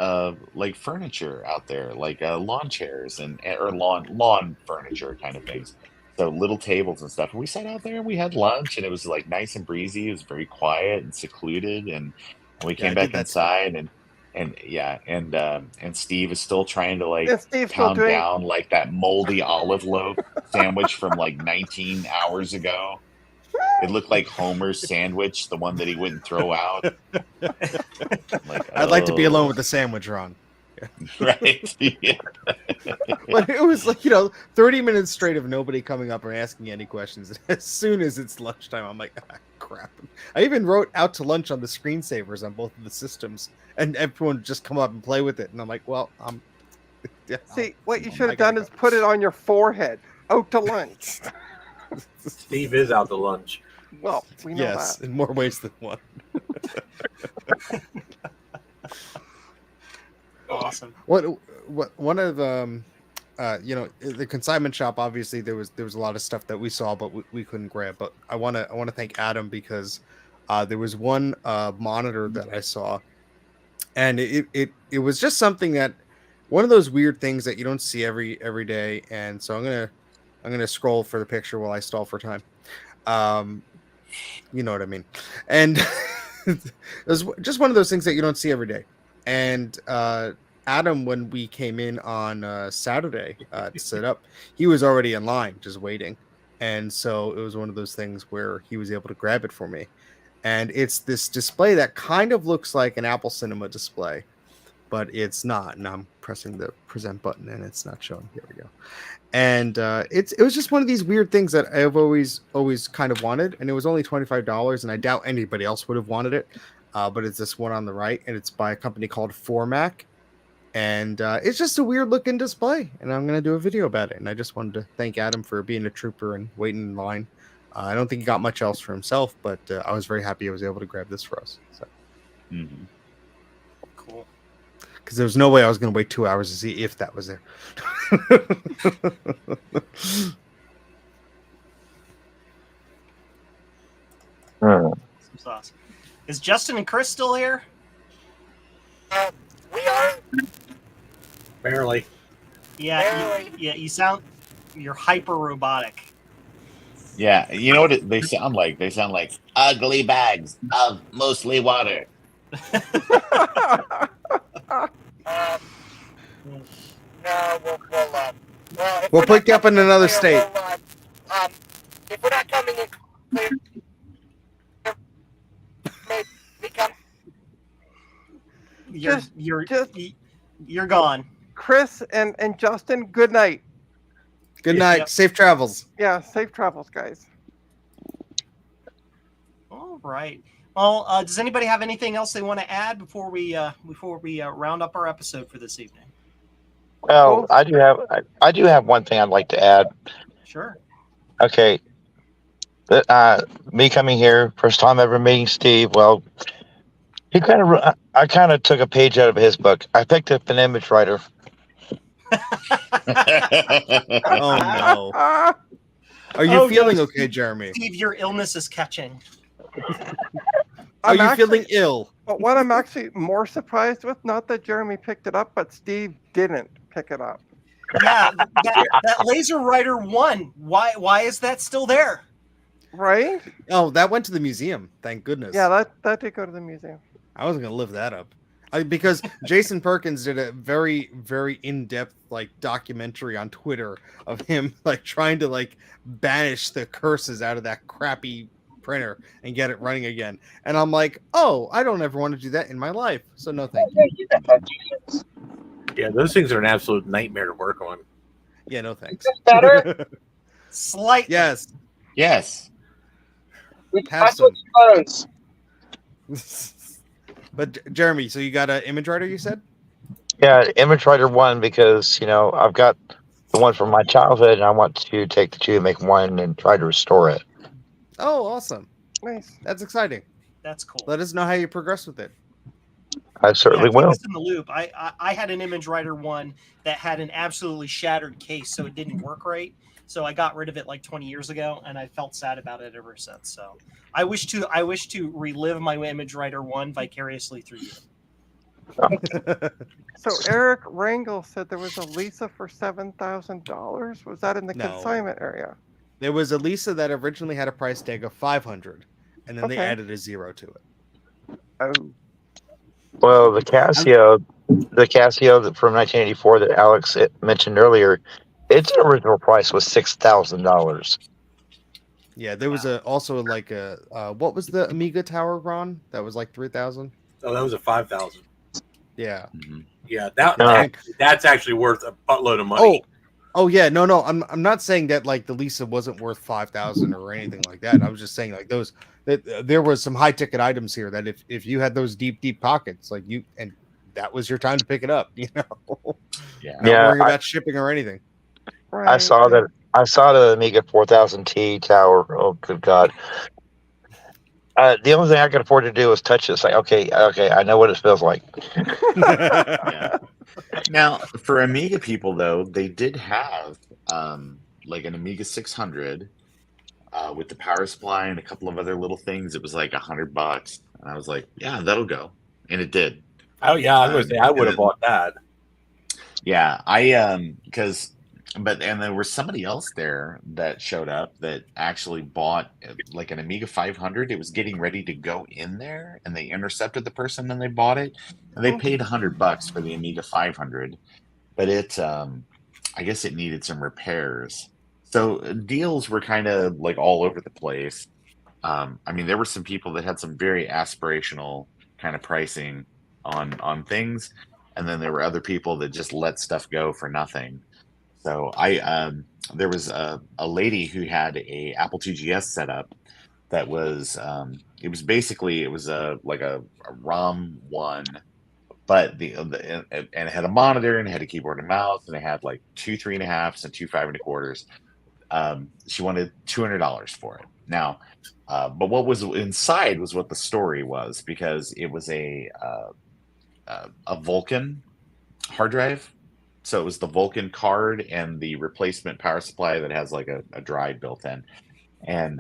like furniture out there, like lawn chairs or lawn furniture kind of things. So little tables and stuff. And we sat out there and we had lunch, and it was like nice and breezy. It was very quiet and secluded, and we came back inside and Steve is still trying to like pound down like that moldy olive loaf sandwich from like 19 hours ago. It looked like Homer's sandwich, the one that he wouldn't throw out. I'd like to be alone with the sandwich, Ron. Right. Yeah. But it was like 30 minutes straight of nobody coming up or asking any questions. And as soon as it's lunchtime, I'm like, crap. I even wrote out to lunch on the screensavers on both of the systems, and everyone would just come up and play with it. And I'm like, well, See, what you I should have gotta done is put it on your forehead. Out to lunch. Steve is out to lunch. Well, we know Yes, that. in more ways than one. Awesome. What one of the consignment shop, obviously there was a lot of stuff that we saw but we couldn't grab, but I want to thank Adam because there was one monitor that I saw, and it was just something that one of those weird things that you don't see every day, and so I'm gonna scroll for the picture while I stall for time. You know what I mean. And it was just one of those things that you don't see every day. And Adam, when we came in on Saturday to set up, he was already in line just waiting. And so it was one of those things where he was able to grab it for me. And it's this display that kind of looks like an Apple Cinema display, but it's not. And I'm pressing the present button and it's not showing. Here we go. And it was just one of these weird things that I've always kind of wanted, and it was only $25, and I doubt anybody else would have wanted it. But it's this one on the right, and it's by a company called Formac, and it's just a weird looking display. And I'm gonna do a video about it. And I just wanted to thank Adam for being a trooper and waiting in line. I don't think he got much else for himself, but I was very happy I was able to grab this for us. So. Mm-hmm. Cool. Because there was no way I was going to wait 2 hours to see if that was there. Awesome. Is Justin and Chris still here? We are. Barely. Yeah, you sound, you're hyper robotic. Yeah, you know what they sound like? They sound like ugly bags of mostly water. We'll pick you up in another state. If we're not coming in clear, You're gone. Chris and Justin, good night. Good night. Yep. Safe travels. Yeah, safe travels, guys. All right. Well, does anybody have anything else they want to add before we round up our episode for this evening? Well, I do have one thing I'd like to add. Sure. Okay. Me coming here, first time ever meeting Steve. Well, I kind of took a page out of his book. I picked up an image writer. Oh no. Are you feeling okay, Jeremy? Steve, your illness is catching. Are you feeling ill? But what I'm actually more surprised with, not that Jeremy picked it up, but Steve didn't pick it up. Yeah, that Laser Rider 1. Why is that still there? Right? Oh, that went to the museum. Thank goodness. Yeah, that did go to the museum. I wasn't gonna live that up. Because Jason Perkins did a very, very in-depth documentary on Twitter of him trying to banish the curses out of that crappy printer and get it running again. And I'm like, oh, I don't ever want to do that in my life. So no thank you. Yeah, those things are an absolute nightmare to work on. Yeah, no thanks. Better? Slightly. Yes. Yes. Have some. Phones. But Jeremy, so you got an image writer, you said? Yeah, image writer 1 because I've got the one from my childhood and I want to take the two and make one and try to restore it. Oh, awesome. Nice. That's exciting. That's cool. Let us know how you progress with it. I certainly keep will. us in the loop. I had an image writer 1 that had an absolutely shattered case, so it didn't work right. So I got rid of it 20 years ago, and I felt sad about it ever since. So I wish to relive my image writer 1 vicariously through you. So Eric Rangel said there was a Lisa for $7,000. Was that in the consignment area? There was a Lisa that originally had a price tag of $500, and then they added a 0 to it. Oh. Well, the Casio from 1984 that Alex mentioned earlier, its original price was $6,000. Yeah, there was also what was the Amiga tower, Ron? That was $3,000. Oh, that was a 5,000. Yeah. Mm-hmm. Yeah, that's actually worth a buttload of money. Oh yeah, no, I'm not saying that the Lisa wasn't worth 5,000 or anything like that. I was just saying there was some high ticket items here that if you had those deep pockets, that was your time to pick it up. You know, Yeah. not worry about shipping or anything. Right. I saw that. I saw the Amiga 4000T tower. Oh, good God! The only thing I could afford to do was touch this. Like, okay, I know what it feels like. Yeah. Now, for Amiga people though, they did have like an Amiga 600 with the power supply and a couple of other little things. It was like $100, and I was like, yeah, that'll go, and it did. Oh yeah, I was say I would have bought that. Yeah, I because and there was somebody else there that showed up that actually bought like an Amiga 500. It was getting ready to go in there, and they intercepted the person and they bought it, and they paid $100 for the Amiga 500, but it I guess it needed some repairs. So deals were kind of like all over the place. I mean, there were some people that had some very aspirational kind of pricing on things, and then there were other people that just let stuff go for nothing. So there was a lady who had a Apple IIgs set up that was it was basically like a ROM 1, but and it had a monitor and it had a keyboard and mouse, and it had like 2 3.5s and 2 5.25s. She wanted $200 for it. Now, but what was inside was what the story was, because it was a Vulcan hard drive. So it was the Vulcan card and the replacement power supply that has like a drive built in. And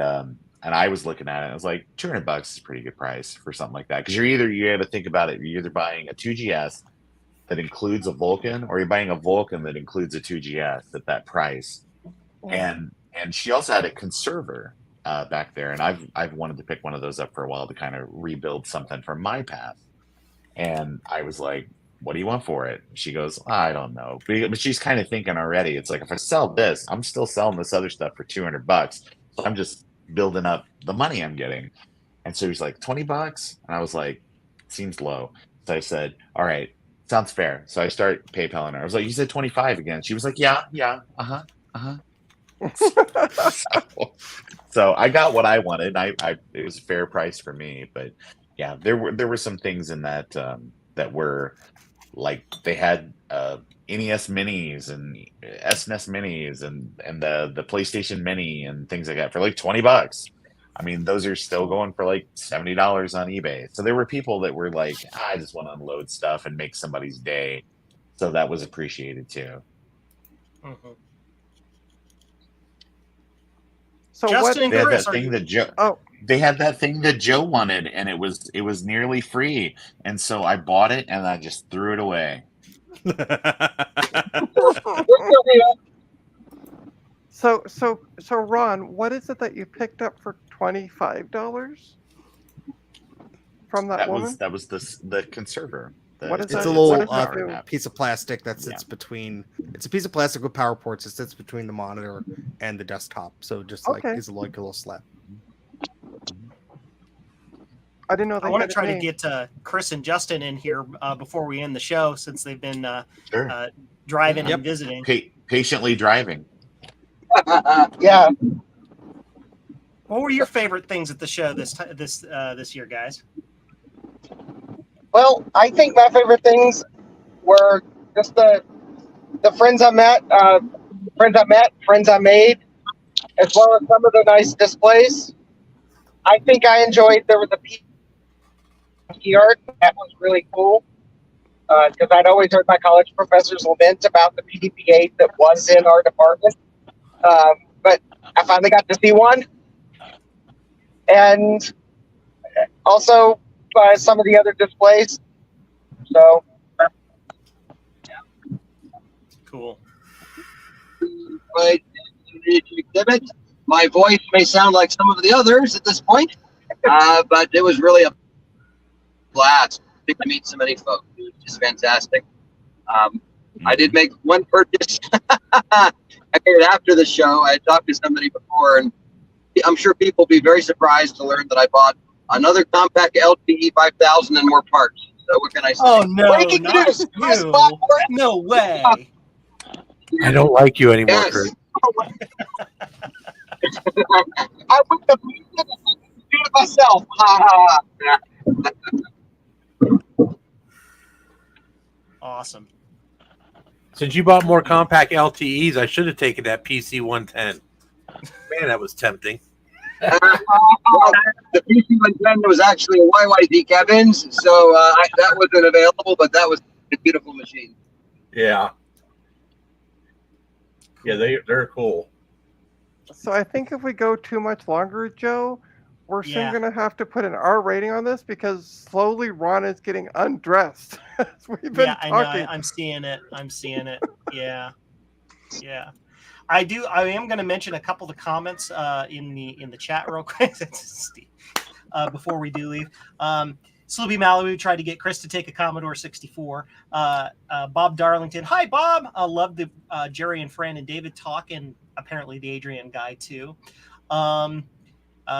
I was looking at it, and I was like, $200 is a pretty good price for something like that. Because you have to think about it. You're either buying a 2GS that includes a Vulcan, or you're buying a Vulcan that includes a 2GS at that price. And she also had a conserver back there, and I've wanted to pick one of those up for a while to kind of rebuild something from my past. And I was like, what do you want for it? She goes, I don't know. But she's kind of thinking already. It's like, if I sell this, I'm still selling this other stuff for $200. So I'm just building up the money I'm getting. And so he's like, $20? And I was like, seems low. So I said, all right, sounds fair. So I start PayPaling her. I was like, you said 25 again. She was like, yeah, uh-huh. So I got what I wanted. It was a fair price for me. But yeah, there were some things in that that were like, they had NES minis and SNES minis and the PlayStation Mini and things like that for like $20. I mean, those are still going for like $70 on eBay. So there were people that were like, I just want to unload stuff and make somebody's day. So that was appreciated too. Mm-hmm. So Justin and They had Chris, that thing that Joe. Oh, They had that thing that Joe wanted, and it was nearly free, and so I bought it and I just threw it away. So Ron, what is it that you picked up for $25 from that woman? That was the conserver. What is It's that? a little What does that do? piece of plastic that sits between. It's a piece of plastic with power ports that sits between the monitor and the desktop. So just like Okay. is like a little slab. I didn't know they I want had to try a to name. get Chris and Justin in here before we end the show, since they've been Sure. driving Yep. and visiting. Patiently driving. Yeah. What were your favorite things at the show this year, guys? Well, I think my favorite things were just the friends I met, friends I made, as well as some of the nice displays. I think I enjoyed, there was a PDP art that was really cool, because I'd always heard my college professors lament about the PDP-8 that was in our department, but I finally got to see one. And also some of the other displays. So, Cool. But exhibit, my voice may sound like some of the others at this point, but it was really a blast to meet so many folks. It was just fantastic. I did make one purchase. I made it after the show. I had talked to somebody before, and I'm sure people will be very surprised to learn that I bought another compact LTE 5000 and more parts. So what can I say? Oh no, Breaking not news! Chris bought more. No way. I don't like you anymore, Yes. Kurt. I wouldn't have do it myself. Ha ha. Awesome. Since you bought more compact LTEs, I should have taken that PC 110. Man, that was tempting. Well, the PC-110 was actually a YYZ Kevin's, so that wasn't available, but that was a beautiful machine. Yeah. Yeah, they're cool. So I think if we go too much longer, Joe, we're soon Yeah. going to have to put an R rating on this because slowly Ron is getting undressed. as we've been Yeah, I know. talking. I'm seeing it. Yeah. Yeah. I am going to mention a couple of the comments in the chat real quick. Before we do leave. Sloopy Malibu tried to get Chris to take a Commodore 64. Bob Darlington. Hi, Bob. I love the Jerry and Fran and David talk, and apparently the Adrian guy, too.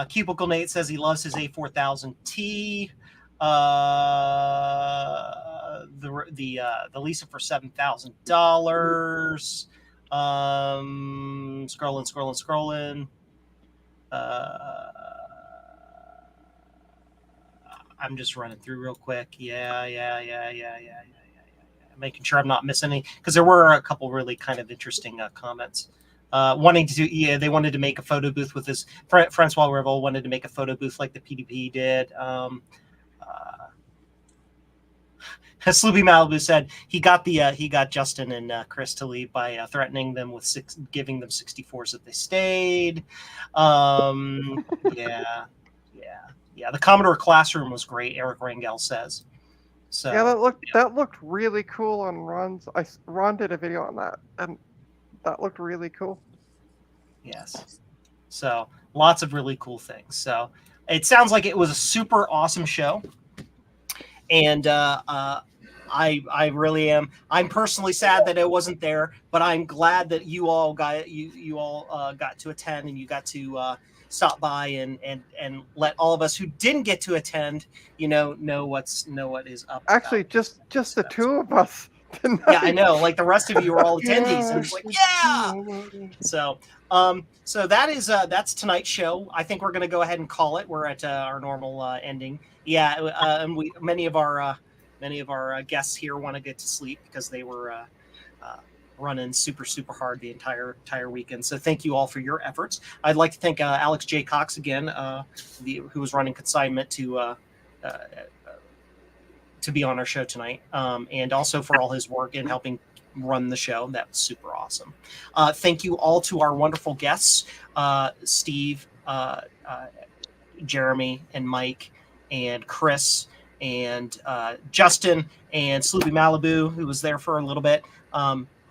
Cubicle Nate says he loves his A4000T. The Lisa for $7,000. Scrolling. I'm just running through real quick. Yeah. Making sure I'm not missing any, because there were a couple really kind of interesting comments. They wanted to make a photo booth with this. Francois Revel wanted to make a photo booth like the PDP did. Sloopy Malibu said he got Justin and Chris to leave by threatening them with giving them 64s if they stayed. Yeah. The Commodore Classroom was great. Eric Rangel says. So Yeah, that looked really cool on Ron's. Ron did a video on that, and that looked really cool. Yes. So lots of really cool things. So it sounds like it was a super awesome show, and I really am. I'm personally sad that it wasn't there, but I'm glad that you all got to attend, and you got to stop by and let all of us who didn't get to attend, know what is up. Actually, just the two of us tonight. Yeah, I know. Like the rest of you are all attendees, and it's like, yeah. So that's tonight's show. I think we're going to go ahead and call it. We're at our normal ending. Yeah, and many of our guests here want to get to sleep because they were running super hard the entire weekend. So thank you all for your efforts. I'd like to thank Alex J. Cox again, who was running consignment to be on our show tonight, and also for all his work in helping run the show. That was super awesome. Thank you all to our wonderful guests, Steve, Jeremy, and Mike, and Chris, and Justin, and Sloopy Malibu, who was there for a little bit.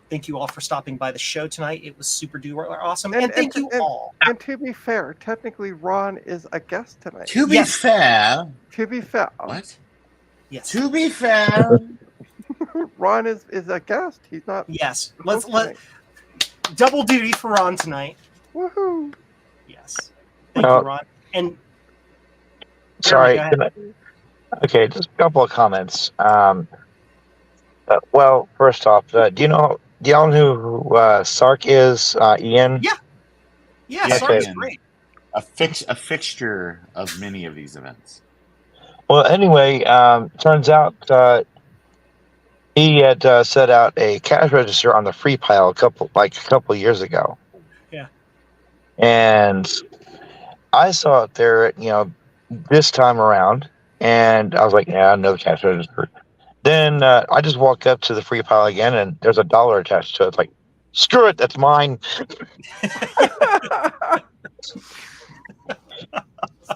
Thank you all for stopping by the show tonight. It was super duper awesome. And thank you all. And to be fair, technically Ron is a guest tonight. To be fair. What? Yes. To be fair. Ron is a guest. He's not. Yes. Let's double duty for Ron tonight. Woohoo! Yes. Thank you, Ron. And sorry. Jeremy, Okay, just a couple of comments. Well, first off, do y'all know who Sark is? Ian? Yeah. Yeah, Yes, Sark is Ian. great. A fixture of many of these events. Well, anyway, turns out he had set out a cash register on the free pile a couple years ago. Yeah. And I saw it there, this time around, and I was like, yeah, no cash register. Then I just walk up to the free pile again, and there's $1 attached to it. It's like, screw it, that's mine.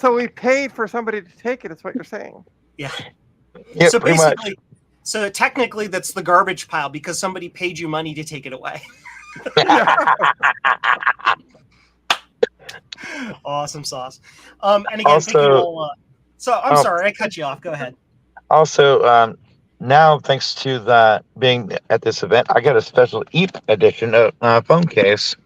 So we paid for somebody to take it. Is what you're saying? Yeah. Yeah, so pretty basically, so technically, that's the garbage pile because somebody paid you money to take it away. Awesome sauce. And again, Also, thank you all. So I'm sorry, I cut you off. Go ahead. Also, now thanks to that being at this event, I got a special ETH edition of phone case.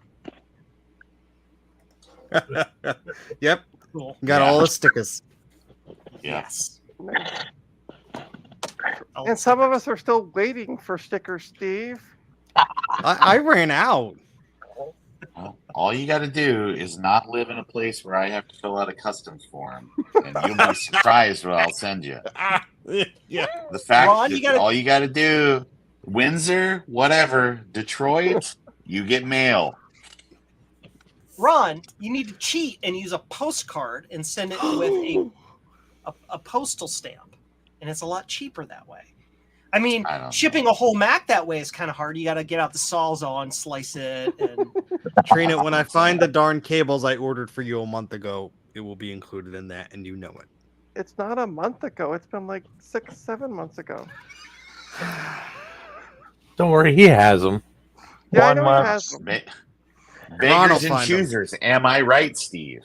Yep. Cool. Got all the stickers. Yes. And some of us are still waiting for stickers, Steve. I ran out. Well, all you got to do is not live in a place where I have to fill out a customs form, and you'll be surprised what I'll send you. Yeah. The fact Ron, that all you got to do Windsor, whatever. Detroit, you get mail. Ron, you need to cheat and use a postcard and send it with a postal stamp, and it's a lot cheaper that way. I mean, shipping a whole Mac that way is kind of hard. You got to get out the Sawzall and slice it. And Trina, when I find the darn cables I ordered for you a month ago, it will be included in that, and you know it. It's not a month ago. It's been like 6-7 months ago. Don't worry, he has them. Yeah, I know he has them. Beggars and choosers. Am I right, Steve?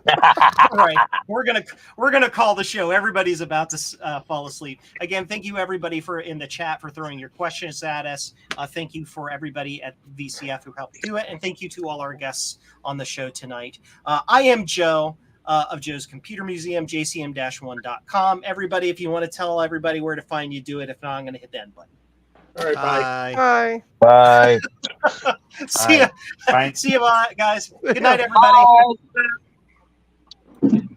All right, we're gonna call the show. Everybody's about to fall asleep. Again, thank you everybody for in the chat for throwing your questions at us. Thank you for everybody at VCF who helped do it, and thank you to all our guests on the show tonight. I am Joe of Joe's Computer Museum, jcm-1.com. Everybody, if you want to tell everybody where to find you, do it. If not, I'm going to hit the end button. All right, bye. Bye. Bye. See ya. Bye. See you, guys. Good night, everybody. Bye.